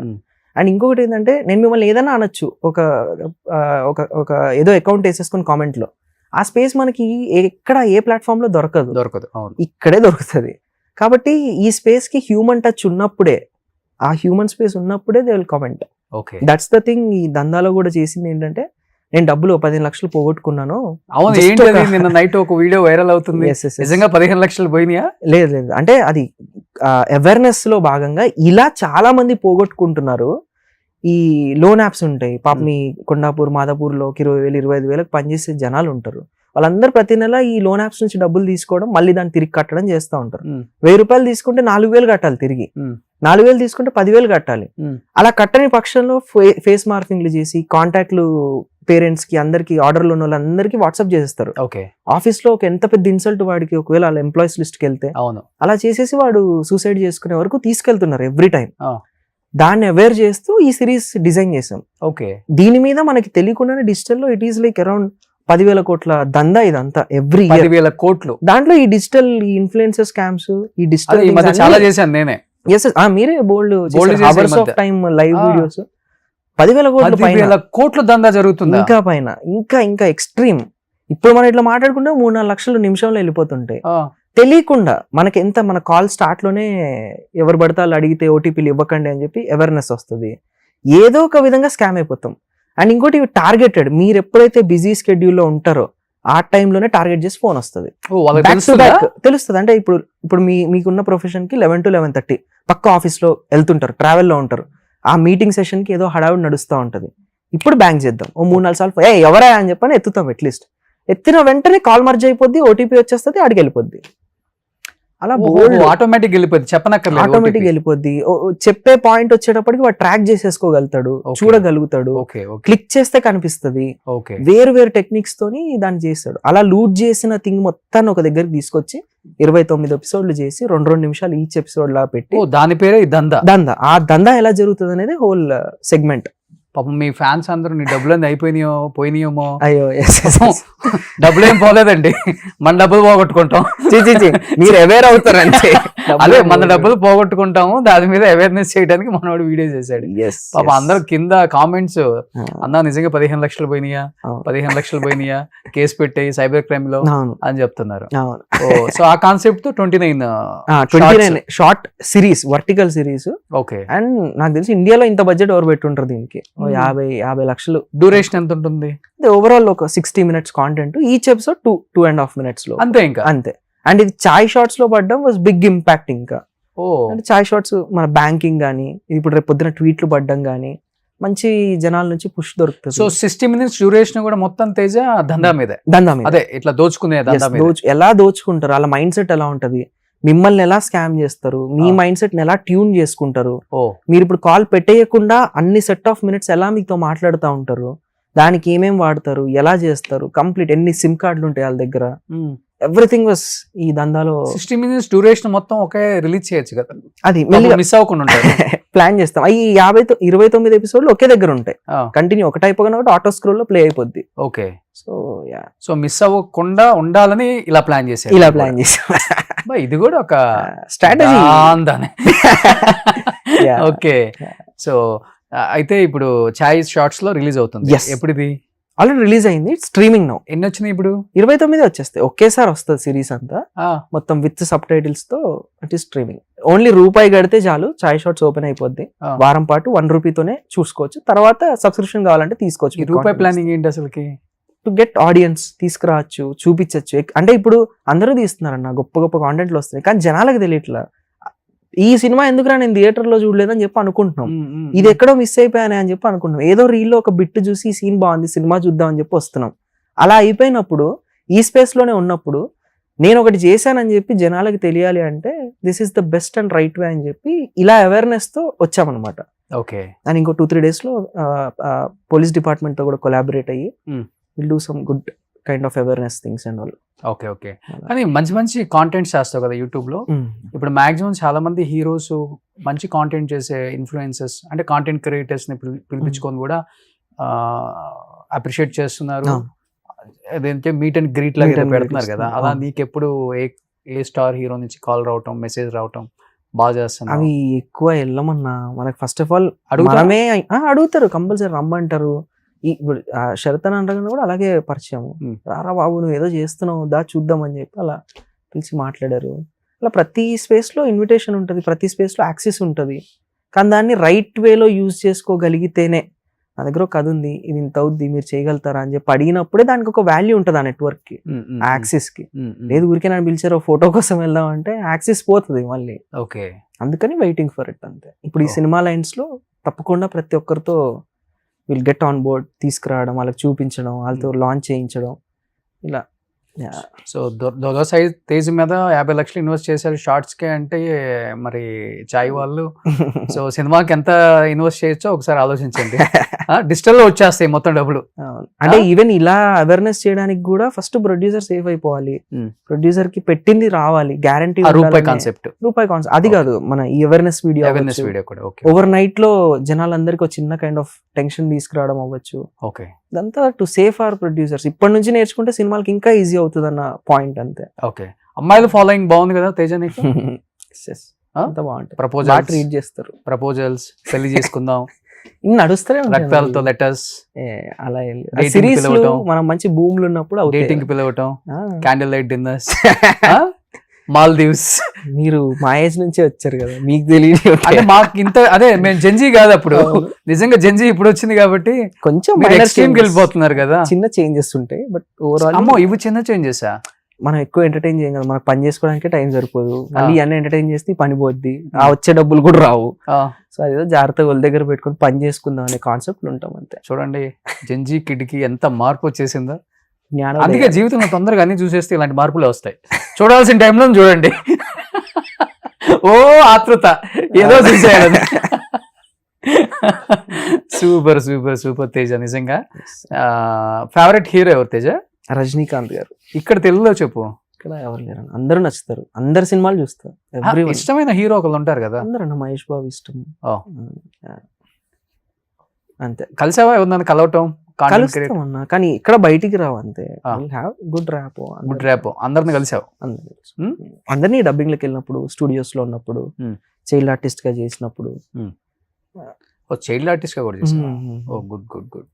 అండ్ ఇంకొకటి ఏంటంటే, నేను మిమ్మల్ని ఏదైనా అనొచ్చు, ఒక ఏదో అకౌంట్ వేసేసుకుని కామెంట్ లో, ఆ స్పేస్ మనకి ఎక్కడ ఏ ప్లాట్ఫామ్ లో దొరకదు. ఇక్కడే దొరుకుతుంది. కాబట్టి ఈ స్పేస్ కి హ్యూమన్ టచ్ ఉన్నప్పుడే, ఆ హ్యూమన్ స్పేస్ ఉన్నప్పుడే they will comment. That's the thing. ఈ దందాలో కూడా చేసింది ఏంటంటే, నేను డబ్బులు 15 లక్షలు పోగొట్టుకున్నాను. అవును, ఏంటి నిన్న నైట్ ఒక వీడియో వైరల్ అవుతుంది, నిజంగా 15 లక్షలు పోయినాయా? లేదు, అంటే అది అవేర్నెస్ లో భాగంగా ఇలా చాలా మంది పోగొట్టుకుంటున్నారు. ఈ లోన్ యాప్స్ ఉంటాయి పాప, మీ కొండాపూర్, మాదాపూర్ లో 20,000, 25,000 పనిచేసే జనాలు ఉంటారు. వాళ్ళందరూ ప్రతి నెల ఈ లోన్ యాప్స్ నుంచి డబ్బులు తీసుకోవడం, మళ్ళీ దాన్ని తిరిగి కట్టడం చేస్తూ ఉంటారు. 1,000 రూపాయలు తీసుకుంటే 4,000 కట్టాలి తిరిగి, 4,000 తీసుకుంటే 10,000 కట్టాలి. అలా కట్టని పక్షంలో ఫేస్ మార్ఫింగ్లు చేసి కాంటాక్ట్లు పేరెంట్స్ కి, అందరికి, ఆర్డర్లు ఉన్న వాళ్ళందరికీ వాట్సాప్ చేసేస్తారు. ఆఫీస్ లో ఒక ఎంత పెద్ద ఇన్సల్ట్ వాడికి, ఒకవేళ వాళ్ళ ఎంప్లాయీస్ లిస్ట్ కి వెళ్తే అలా చేసేసి వాడు సూసైడ్ చేసుకునే వరకు తీసుకెళ్తున్నారు ఎవ్రీ టైం. దాన్ని అవేర్ చేస్తూ ఈ సిరీస్ డిజైన్ చేసాం. దీని మీద మనకి తెలియకుండానే డిజిటల్ లో ఇట్ ఈస్ లైక్ అరౌండ్ 10,000 కోట్ల దందా ఇదంతా ఎవ్రీ ఇయర్. 10,000 కోట్లు. దాంట్లో ఈ డిజిటల్, ఈ ఇన్ఫ్లుయెన్సర్ స్కామ్స్, ఈ డిజిటల్ చాలా చేశాను నేనే. మీరే బోల్డ్ hours of time live videos. 10,000 కోట్ల దందా జరుగుతుంది. ఇంకా పైన, ఇంకా ఎక్స్ట్రీమ్. ఇప్పుడు మనం ఇట్లా మాట్లాడుకుంటే 3-4 లక్షలు నిమిషంలో వెళ్ళిపోతుంటాయి తెలియకుండా. మనకి ఎంత, మన కాల్ స్టార్ట్ లోనే ఎవరు పడతాళ్ళు అడిగితే ఓటీపీలు ఇవ్వకండి అని చెప్పి అవేర్నెస్ వస్తుంది. ఏదో ఒక విధంగా స్కామ్ అయిపోతాం. అండ్ ఇంకోటి టార్గెటెడ్, మీరు ఎప్పుడైతే బిజీ స్కెడ్యూల్లో ఉంటారో ఆ టైంలోనే టార్గెట్ చేసి ఫోన్ వస్తుంది, తెలుస్తుంది. అంటే ఇప్పుడు మీకున్న ప్రొఫెషన్ కి 11 to 11:30 పక్క ఆఫీస్ లో వెళ్తుంటారు, ట్రావెల్లో ఉంటారు, ఆ మీటింగ్ సెషన్ కి ఏదో హడావుడి నడుస్తూ ఉంటది. ఇప్పుడు బ్యాంక్ చేద్దాం, ఓ 3-4 సార్లు ఎవరా అని చెప్పని ఎత్తుతాం. అట్లీస్ట్ ఎత్తిన వెంటనే కాల్ మర్జ్ అయిపోద్ది, ఓటీపీ వచ్చేస్తుంది, అడిగి వెళ్ళిపోద్ది. అలా ఆటోమేటిక్ వెళ్ళిపోద్ది, చెప్పనక్కర్లేదు, ఆటోమేటిక్ వెళ్ళిపోద్ది. చెప్పే పాయింట్ వచ్చేటప్పటికి వాడు ట్రాక్ చేసేసుకోగలుగుతాడు, చూడగలుగుతాడు, క్లిక్ చేస్తే కనిపిస్తుంది. వేరు వేరు టెక్నిక్స్ తోని దాన్ని చేస్తాడు. అలా లూట్ చేసిన థింగ్ మొత్తాన్ని ఒక దగ్గరికి తీసుకొచ్చి 29 ఎపిసోడ్లు చేసి 2 నిమిషాలు ఈచ్ ఎపిసోడ్ లా పెట్టి, దాని పేరే దందా. ఆ దందా ఎలా జరుగుతుంది అనేది హోల్ సెగ్మెంట్. పాపం మీ ఫ్యాన్స్ అందరూ నీ డబ్బులు పోయినాయేమో. అయ్యో డబ్బులు ఏం పోలేదండి, మన డబ్బులు పోగొట్టుకుంటాం. మీరు అవేర్ అవుతారంటే అదే మన డబ్బులు పోగొట్టుకుంటాము, దాని మీద అవేర్నెస్ చేయడానికి మనోడు వీడియో చేశాడు. పాపం అందరూ కింద కామెంట్స్, అన్నా నిజంగా 15 లక్షలు పోయినాయా, 15 లక్షలు పోయినాయా, కేసు పెట్టాయి సైబర్ క్రైమ్ లో అని చెప్తున్నారు. సో ఆ కాన్సెప్ట్ తో 29 short series, vertical series. Okay. And నాకు తెలిసి ఇండియాలో ఇంత బడ్జెట్ ఎవరు పెట్టుంటారు దీనికి, 50 లక్షలు. డ్యూరేషన్ ఎంత ఉంటుంది? ఓవరాల్ ఒక 60 minutes content, each episode 2.5 minutes లో, అంతే. ఇంకా అంతే. అండ్ ఇది చాయ్ షార్ట్స్ లో పడ్డం వాజ్ బిగ్ ఇంపాక్ట్. ఇంకా అంటే చాయ్ షార్ట్స్ మన బ్యాంకింగ్ గానీ, ఇప్పుడు రేపు పొద్దున ట్వీట్లు పడ్డం గానీ మంచి జనాల నుంచి పుష్ దొరుకుతుంది. సో 60 minutes డ్యూరేషన్ కూడా మొత్తం తేజ దందా మీద, అదే ఇట్లా దోచుకునే ఎలా దోచుకుంటారు, వాళ్ళ మైండ్ సెట్ ఎలా ఉంటది, మిమ్మల్ని ఎలా స్కామ్ చేస్తారు, మీ మైండ్ సెట్ ని ఎలా ట్యూన్ చేసుకుంటారు, మీరు ఇప్పుడు కాల్ పెట్టేయకుండా అన్ని సెట్ ఆఫ్ మినిట్స్ ఎలా మీతో మాట్లాడుతూ ఉంటారు, దానికి ఏమేం వాడతారు, ఎలా చేస్తారు, కంప్లీట్ ఎన్ని సిమ్ కార్డులు ఉంటాయి వాళ్ళ దగ్గర, ఎవ్రీథింగ్ వాస్ ఈ దందాలో. 60 minutes డ్యూరేషన్ మొత్తం ఒకే రిలీజ్ చేయొచ్చు కదా, అది మిస్ అవ్వకుండా ప్లాన్ చేస్తాం. ఈ 29 ఎపిసోడ్లు ఒకే దగ్గర ఉంటాయి, కంటిన్యూ ఒకటి అయిపోయినా ఒకటి ఆటో స్క్రోల్ లో ప్లే అయిపోద్ది. ఓకే. సో మిస్ అవ్వకుండా ఉండాలని ఇలా ప్లాన్ చేసాం. ఇది కూడా ఒక స్ట్రాటజీ. ఓకే. సో అయితే ఇప్పుడు చాయ్ షార్ట్స్ లో రిలీజ్ అవుతుంది. ఎప్పుడు ఇది? ఆల్రెడీ రిలీజ్ అయింది, స్ట్రీమింగ్ నౌ. ఎన్ని వచ్చినాయి ఇప్పుడు? 29 వచ్చేస్తాయి, ఒకేసారి వస్తుంది సిరీస్ అంతా మొత్తం విత్ సబ్ టైటిల్స్ తో. అంటే స్ట్రీమింగ్ ఓన్లీ రూపాయి కడితే చాలు, చాయ్ షార్ట్స్ ఓపెన్ అయిపోద్ది. వారం పాటు 1 రూపీతోనే చూసుకోవచ్చు, తర్వాత సబ్స్క్రిప్షన్ కావాలంటే తీసుకోవచ్చు. ఈ రూపాయి ప్లానింగ్ ఏంటి అసలుకి? టు గెట్ ఆడియన్స్, తీసుకురావచ్చు, చూపించచ్చు. అంటే ఇప్పుడు అందరూ తీస్తున్నారన్న, గొప్ప గొప్ప కాంటెంట్లు వస్తున్నాయి, కానీ జనాలకు తెలియట్లా. ఈ సినిమా ఎందుకురా నేను థియేటర్ లో చూడలేదని చెప్పి అనుకుంటున్నాం, ఇది ఎక్కడో మిస్ అయిపోయానే అని చెప్పి అనుకుంటున్నాం. ఏదో రీల్లో ఒక బిట్ చూసి ఈ సీన్ బాగుంది, సినిమా చూద్దాం అని చెప్పి వస్తున్నాం. అలా అయిపోయినప్పుడు, ఈ స్పేస్ లోనే ఉన్నప్పుడు నేను ఒకటి చేశానని చెప్పి జనాలకి తెలియాలి అంటే this is the best and right way అని చెప్పి ఇలా అవేర్నెస్ తో వచ్చామన్నమాట. ఓకే. అండ్ ఇంకో 2-3 days లో పోలీస్ డిపార్ట్మెంట్ తో కూడా కొలాబరేట్ అయ్యి will do some good kind of awareness things and all. Okay. Okay. కానీ మంచి మంచి కాంటెంట్ చేస్తావు కదా యూట్యూబ్ లో. ఇప్పుడు మాక్సిమం చాలా మంది హీరోస్, మంచి కాంటెంట్ చేసే ఇన్ఫ్లుయెన్సర్స్, అంటే కాంటెంట్ క్రియేటర్స్ ని పిలిపించుకొని కూడా అప్రిషియేట్ చేస్తున్నారు. అదేంటే మీట్ అండ్ గ్రీట్ లాగా పెడుతున్నారు కదా. అలా నీకెప్పుడు ఏ స్టార్ హీరో నుంచి కాల్ రావటం, మెసేజ్ రావటం బాగా చేస్తాను? అవి ఎక్కువ వెళ్ళమన్నా, మనకి ఫస్ట్ ఆఫ్ ఆల్ అడుగుతారు, కంపల్సరీ రమ్మంటారు. ఇప్పుడు శరతన్ అంటారు కూడా అలాగే పరిచయం, రారా బాబు నువ్వు ఏదో చేస్తున్నావు దా చూద్దాం అని చెప్పి అలా పిలిచి మాట్లాడారు. అలా ప్రతి స్పేస్ లో ఇన్విటేషన్ ఉంటుంది, ప్రతి స్పేస్ లో యాక్సెస్ ఉంటుంది. కానీ దాన్ని రైట్ వేలో యూజ్ చేసుకోగలిగితేనే, నా దగ్గర ఒక కథ ఉంది, ఇది ఇంత అవుద్ది, మీరు చేయగలుగుతారా అని చెప్పి అడిగినప్పుడే దానికి ఒక వాల్యూ ఉంటుంది ఆ నెట్వర్క్ కి, యాక్సెస్ కి. లేదు ఊరికే నన్ను పిలిచారో ఫోటో కోసం వెళ్దాం అంటే యాక్సెస్ పోతుంది మళ్ళీ. ఓకే. అందుకని వెయిటింగ్ ఫర్ ఇట్ అంతే. ఇప్పుడు ఈ సినిమా లైన్స్ లో తప్పకుండా ప్రతి ఒక్కరితో విల్ గెట్ ఆన్ బోర్డ్, తీసుకురావడం, వాళ్ళకి చూపించడం, వాళ్ళతో లాంచ్ చేయించడం ఇలా. సో దొదోసాయి తేజ్ మీద 50 లక్షలు ఇన్వెస్ట్ చేశారు షార్ట్స్ కి అంటే, మరి చాయ్ వాళ్ళు సో సినిమాకి ఎంత ఇన్వెస్ట్ చేయొచ్చో ఒకసారి ఆలోచించండి. డిజిటల్ లో వచ్చేస్తాయి మొత్తం డబ్బులు. అంటే ఈవెన్ ఇలా అవేర్నెస్ చేయడానికి కూడా ఫస్ట్ ప్రొడ్యూసర్ సేఫ్ అయిపోవాలి, ప్రొడ్యూసర్ కి పెట్టింది రావాలి, గ్యారంటీ. రూపాయి కాన్సెప్ట్ అది కాదు, మన ఈ అవేర్నెస్ వీడియో కూడా ఓవర్ నైట్ లో జనాలందరికి ఒక చిన్న కైండ్ ఆఫ్ టెన్షన్ తీసుకురావడం అవ్వచ్చు. ఓకే. ఇదంతా టు సేఫ్ అవర్ ప్రొడ్యూసర్స్. ఇప్పటి నుంచి నేర్చుకుంటే సినిమాలకి ఇంకా ఈజీ అవుతుంది అన్న పాయింట్ అంతే. ఓకే. అమ్మాయిల ఫాలోయింగ్ బాగుంది కదా తేజ నీకు? అంత బాగుంటుంది. ప్రపోజల్స్ ట్రీట్ చేస్తారు, ప్రపోజల్స్, పెళ్లి చేసుకుందాం నడుస్తూనే రక్తాలతో లెటర్స్, అలా సిరీస్ మనం మంచి భూములు ఉన్నప్పుడు డేటింగ్ పిలవటం, క్యాండిల్ లైట్ డిన్నర్స్. మాల్దీవ్స్. మీరు మా ఏజ్ నుంచే వచ్చారు కదా, మీకు తెలియదు. అంటే మాకు ఇంత అదే మేము జెన్జీ కాదు అప్పుడు, నిజంగా జెన్జీ ఇప్పుడు వచ్చింది కాబట్టి కొంచెం ఎక్స్ట్రీమ్కి వెళ్ళిపోతున్నారు కదా. చిన్న చేంజెస్ ఉంటాయి బట్ ఓవరాల్ అమ్మో ఇవి చిన్న చేంజెసా. మనం ఎక్కువ ఎంటర్టైన్ చేయం కదా, మనకు పని చేసుకోవడానికి టైం సరిపోదు, మళ్ళీ అన్ని ఎంటర్టైన్ చేస్తే పని పోద్ది, ఆ వచ్చే డబ్బులు కూడా రావు. సో అదేదో జాగ్రత్తగా వాళ్ళ దగ్గర పెట్టుకుని పని చేసుకుందాం అనే కాన్సెప్ట్ ఉంటాం అంతే. చూడండి జెన్జీ కిడ్కి ఎంత మార్పు వచ్చేసిందో. అందుకే జీవితంలో తొందరగా అన్ని చూసేస్తే ఇలాంటి మార్పులే వస్తాయి. చూడాల్సిన టైంలో చూడండి. ఓ ఆతృత ఏదో చూసేయాలి. Super super super Teja. నిజంగా ఫేవరెట్ హీరో ఎవరు తేజ? రజనీకాంత్ గారు. ఇక్కడ తెలుగులో చెప్పు. ఇక్కడ ఎవరు లేరు, అందరూ నచ్చుతారు, అందరు సినిమాలు చూస్తారు. ఇష్టమైన హీరో ఒకళ్ళు ఉంటారు కదా. అందరూ మహేష్ బాబు ఇష్టం. అంతే. కలిసావా ఎవరినైనా కలవటం? కలుస్తామన్నా కానీ ఇక్కడ బయటికి రావు అంతే. Good wrap. Good wrap. అందరిని కలిసావు? అందరినీ డబ్బింగ్ లకి వెళ్ళినప్పుడు, స్టూడియోస్ లో ఉన్నప్పుడు, చైల్డ్ ఆర్టిస్ట్ గా చేసినప్పుడు. చైల్డ్ ఆర్టిస్ట్ గా కూడా చేసావు? Oh good good good.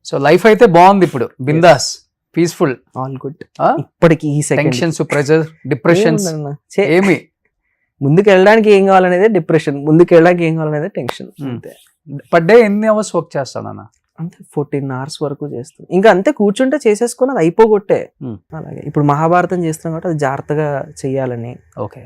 So life అయితే బాగుంది ఇప్పుడు, బిందాస్, పీస్ఫుల్, ఆల్ గుడ్. ఇప్పటికి ఈ టెన్షన్స్, ప్రెజర్, డిప్రెషన్స్ ఏమి? ముందుకు వెళ్ళడానికి ఏం కావాలనేది డిప్రెషన్, ముందుకు వెళ్ళడానికి ఏం కావాలనేది టెన్షన్. అంతే. పర్ డే ఎన్ని అవర్స్ వర్క్ చేస్తాను అన్న? అంతే 14 hours వరకు చేస్తాం. ఇంకా అంతే కూర్చుంటే చేసేసుకొని అది అయిపోగొట్టే. అలాగే ఇప్పుడు మహాభారతం చేస్తున్నాం కాబట్టి అది జాగ్రత్తగా చెయ్యాలని, ఓకే,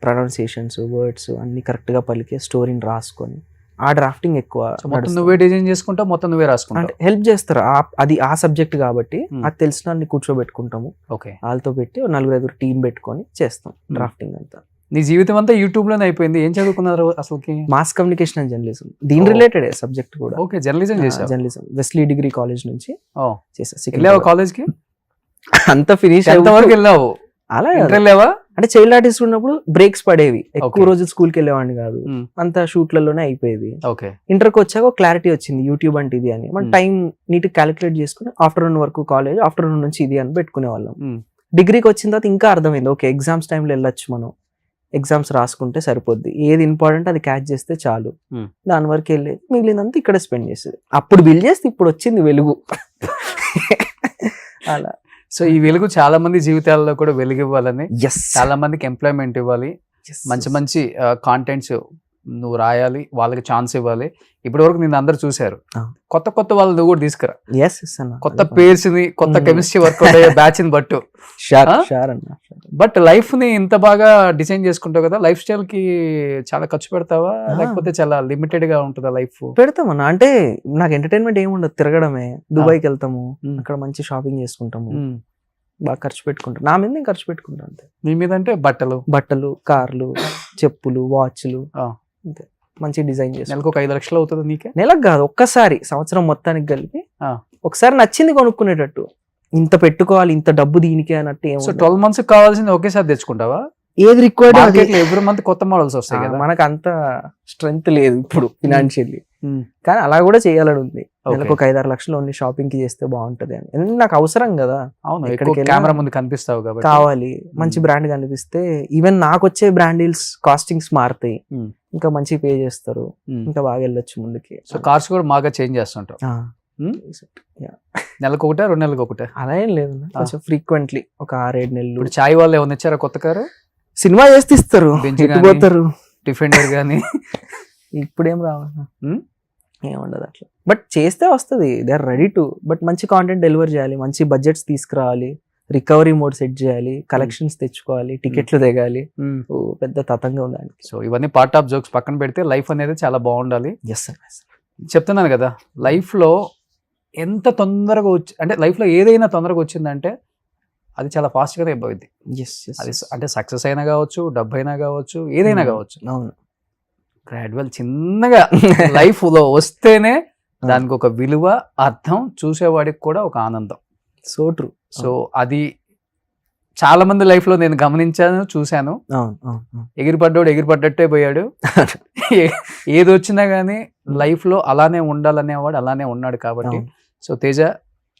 ప్రొనౌన్సియేషన్స్, వర్డ్స్ అన్ని కరెక్ట్ గా పలికే స్టోరీని రాసుకొని ఆ డ్రాఫ్టింగ్ ఎక్కువ. మొత్తం నువ్వే డిజైన్ చేసుకుంటావు, మొత్తం నువ్వే రాసుకుంటావు? అంటే హెల్ప్ చేస్తారు, అది ఆ సబ్జెక్ట్ కాబట్టి అది తెలిసిన వాళ్ళని కూర్చోబెట్టుకుంటాము. ఓకే, వాళ్ళతో పెట్టి 4-5 టీం పెట్టుకొని చేస్తాం డ్రాఫ్టింగ్ అంతా. నీ జీవితం అంతా యూట్యూబ్ లోనే అయిపోయింది. ఏం చదువుకున్నారు అసలుకి? Mass communication and journalism. దీని రిలేటెడ్ సబ్జెక్ట్ కూడా. ఓకే, జర్నలిజం చేసా? జర్నలిజం వెస్లీ డిగ్రీ కాలేజ్ నుంచి చేసా. కాలేజ్ కి అంత ఫినిష్ వరకు వెళ్ళావు? అలా వెళ్ళావా? అంటే చైల్డ్ ఆర్టిస్ట్ ఉన్నప్పుడు బ్రేక్స్ పడేవి, ఎక్కువ రోజులు స్కూల్కి వెళ్ళేవాడిని కాదు, అంత షూట్లలోనే అయిపోయేది. ఇంటర్కి వచ్చాక క్లారిటీ వచ్చింది యూట్యూబ్ అంటే ఇది అని. మన టైం నీట్ క్యాలిక్యులేట్ చేసుకుని ఆఫ్టర్నూన్ వరకు కాలేజ్, ఆఫ్టర్నూన్ నుంచి ఇది అని పెట్టుకునే వాళ్ళం. డిగ్రీకి వచ్చిన తర్వాత ఇంకా అర్థమైంది, ఓకే ఎగ్జామ్స్ టైంలో వెళ్ళొచ్చు, మనం ఎగ్జామ్స్ రాసుకుంటే సరిపోద్ది, ఏది ఇంపార్టెంట్ అది క్యాచ్ చేస్తే చాలు, దాని వరకు వెళ్ళేది, మిగిలినంతా ఇక్కడ స్పెండ్ చేసేది. అప్పుడు బిల్ చేస్తే ఇప్పుడు వచ్చింది వెలుగు. అలా. సో ఈ వెలుగు చాలా మంది జీవితాల్లో కూడా వెలుగు ఇవ్వాలని, చాలా మందికి ఎంప్లాయ్మెంట్ ఇవ్వాలి, మంచి మంచి కాంటెంట్స్ నువ్వు రాయాలి, వాళ్ళకి ఛాన్స్ ఇవ్వాలి. ఇప్పటి వరకు నేను అందరు చూసారు, కొత్త కొత్త వాళ్ళు నువ్వు కూడా తీసుకురా, కొత్త పేర్స్ ని, కొత్త కెమిస్ట్రీ వర్కౌట్ అయ్యే బ్యాచ్ ని బట్టు. బట్ లైఫ్ ని ఇంత బాగా డిజైన్ చేసుకుంటావు కదా, లైఫ్ స్టైల్ కి చాలా ఖర్చు పెడతావా లేకపోతే చాలా లిమిటెడ్ గా ఉంటుందా లైఫ్? పెడతామన్నా. అంటే నాకు ఎంటర్టైన్మెంట్ ఏమి ఉండదు, తిరగడమే. దుబాయ్కి వెళ్తాము, అక్కడ మంచి షాపింగ్ చేసుకుంటాము, బాగా ఖర్చు పెట్టుకుంటాం. నా మీద నేను ఖర్చు పెట్టుకుంటాను అంతే. నీ మీద అంటే బట్టలు, కార్లు, చెప్పులు, వాచ్లు, అంతే. మంచి డిజైన్ చేసి నెలకు 5 లక్షలు అవుతుంది నీకే? నెలకు కాదు, ఒక్కసారి సంవత్సరం మొత్తానికి కలిపి ఒకసారి నచ్చింది కొనుక్కునేటట్టు. ఇంత పెట్టుకోవాలి, ఇంత డబ్బు దీనికే అన్నట్టు ఏమో. 12 months కావాల్సింది ఒకేసారి తెచ్చుకుంటావా? ఏది రిక్వైర్డ్ ఎవ్రీ మంత్ కొత్త మోడల్స్ వస్తాయి కదా. మనకు అంత స్ట్రెంగ్త్ లేదు ఇప్పుడు ఫినాన్షియల్లీ, కానీ అలా కూడా చేయాలని ఉంది. నెలకు 5-6 లక్షలు ఓన్లీ షాపింగ్ కి చేస్తే బాగుంటది అని. ఎందుకంటే నాకు అవసరం కదా. అవును, కెమెరా ముందు కనిపిస్తావు కాబట్టి కావాలి, మంచి బ్రాండ్ కనిపిస్తే ఈవెన్ నాకు వచ్చే బ్రాండ్ డీల్స్ కాస్టింగ్స్ మారుతాయి, ఇంకా మంచి పే చేస్తారు, ఇంకా బాగా వెళ్ళొచ్చు ముందుకి. సో కార్స్ కూడా బాగా చేంజ్ చేస్తుంటావు? నెలకు 1, 2 నెలలకు 1? అలా ఏం లేదు, కొంచెం ఫ్రీక్వెంట్లీ ఒక 6-7 నెలలు. ఇప్పుడు చాయ్ వాళ్ళు ఏమైనా ఇచ్చారా కొత్త కారు? సినిమా చేస్తే ఇస్తారు, పోతారు. డిఫెండర్ గానీ ఇప్పుడేం రావాలి, ఏముండదు అట్లా. బట్ చేస్తే వస్తుంది, they are ready to. But మంచి కాంటెంట్ డెలివర్ చేయాలి, మంచి బడ్జెట్స్ తీసుకురావాలి, రికవరీ మోడ్ సెట్ చేయాలి, కలెక్షన్స్ తెచ్చుకోవాలి, టికెట్లు దిగాలి, పెద్ద తతంగా ఉండాలి. సో ఇవన్నీ పార్ట్ ఆఫ్ జోక్స్ పక్కన పెడితే లైఫ్ అనేది చాలా బాగుండాలి. చెప్తున్నాను కదా, లైఫ్ లో ఎంత తొందరగా అంటే లైఫ్ లో ఏదైనా తొందరగా వచ్చిందంటే అది చాలా ఫాస్ట్ గా అయిపోయింది. అది అంటే సక్సెస్ అయినా కావచ్చు, డబ్బు అయినా కావచ్చు, ఏదైనా కావచ్చు. అవును, గ్రాడ్యువల్ చిన్నగా లైఫ్ లో వస్తేనే దానికి ఒక విలువ, అర్థం, చూసేవాడికి కూడా ఒక ఆనందం. So true. సో అది చాలా మంది లైఫ్ లో నేను గమనించాను, చూశాను. ఎగిరిపడ్డాడు ఎగిరిపడ్డట్టే పోయాడు. ఏది వచ్చినా గానీ లైఫ్ లో అలానే ఉండాలనేవాడు అలానే ఉన్నాడు. కాబట్టి సో తేజ,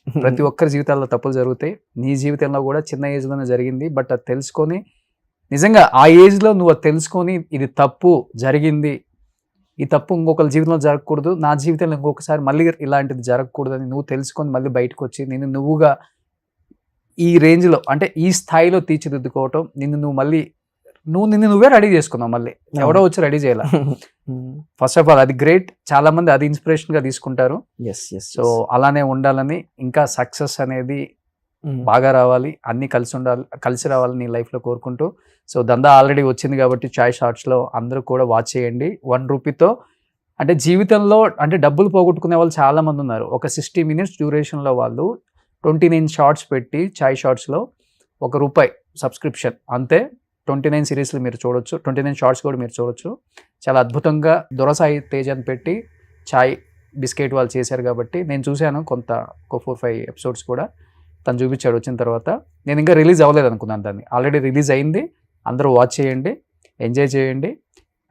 ప్రతి ఒక్కరి జీవితాల్లో తప్పులు జరుగుతాయి, నీ జీవితంలో కూడా చిన్న ఏజ్ లోనే జరిగింది. బట్ అది తెలుసుకొని, నిజంగా ఆ ఏజ్ లో నువ్వు అది తెలుసుకొని ఇది తప్పు జరిగింది, ఈ తప్పు ఇంకొకరి జీవితంలో జరగకూడదు, నా జీవితంలో ఇంకొకసారి మళ్ళీ ఇలాంటిది జరగకూడదు అని నువ్వు తెలుసుకొని మళ్ళీ బయటకు వచ్చి నేను నువ్వుగా ఈ రేంజ్లో అంటే ఈ స్థాయిలో తీర్చిదిద్దుకోవటం నిన్ను నువ్వే రెడీ చేసుకున్నావు, మళ్ళీ ఎవడో వచ్చి రెడీ చేయాల. ఫస్ట్ ఆఫ్ ఆల్ అది గ్రేట్, చాలా మంది అది ఇన్స్పిరేషన్ గా తీసుకుంటారు. సో అలానే ఉండాలని, ఇంకా సక్సెస్ అనేది బాగా రావాలి, అన్ని కలిసి రావాలి నీ లైఫ్ లో కోరుకుంటూ. సో దందా ఆల్రెడీ వచ్చింది కాబట్టి చాయ్ షార్ట్స్ లో అందరూ కూడా వాచ్ చేయండి. 1 రూపీతో అంటే జీవితంలో అంటే డబ్బులు పోగొట్టుకునే వాళ్ళు చాలా మంది ఉన్నారు. ఒక 60 minutes డ్యూరేషన్ లో వాళ్ళు 29 షార్ట్స్ పెట్టి చాయ్ షార్ట్స్ లో ₹1 సబ్స్క్రిప్షన్ అంతే, 29 సిరీస్లు మీరు చూడొచ్చు, 29 షార్ట్స్ కూడా మీరు చూడొచ్చు. చాలా అద్భుతంగా దొరసాయి తేజ్ అని పెట్టి చాయ్ బిస్కెట్ వాళ్ళు చేశారు కాబట్టి నేను చూశాను ఒక 4-5 ఎపిసోడ్స్ కూడా తను చూపించాడు వచ్చిన తర్వాత. నేను ఇంకా రిలీజ్ అవ్వలేదు అనుకున్నాను, దాన్ని ఆల్రెడీ రిలీజ్ అయింది. అందరూ వాచ్ చేయండి, ఎంజాయ్ చేయండి.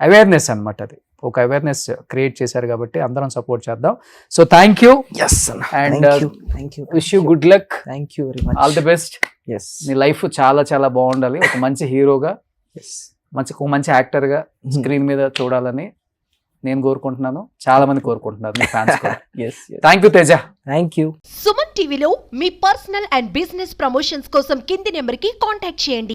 అవేర్నెస్ అనమాట, అది ఒక అవేర్నెస్ క్రియేట్ చేశారు కాబట్టి అందరం సపోర్ట్ చేద్దాం. So thank you and wish you good luck, all the best. నీ లైఫ్ చాలా చాలా బాగుండాలి, ఒక మంచి హీరోగా, మంచి యాక్టర్గా స్క్రీన్ మీద చూడాలని నేను కోరుకుంటున్నాను, చాలా మంది కోరుకుంటున్నారు మీ ఫ్యాన్స్ కూడా. Thank you Teja. Thank you. Suman టీవీలో మీ పర్సనల్ అండ్ బిజినెస్ ప్రమోషన్స్ కోసం కింది నెంబర్కి కాంటాక్ట్ చేయండి.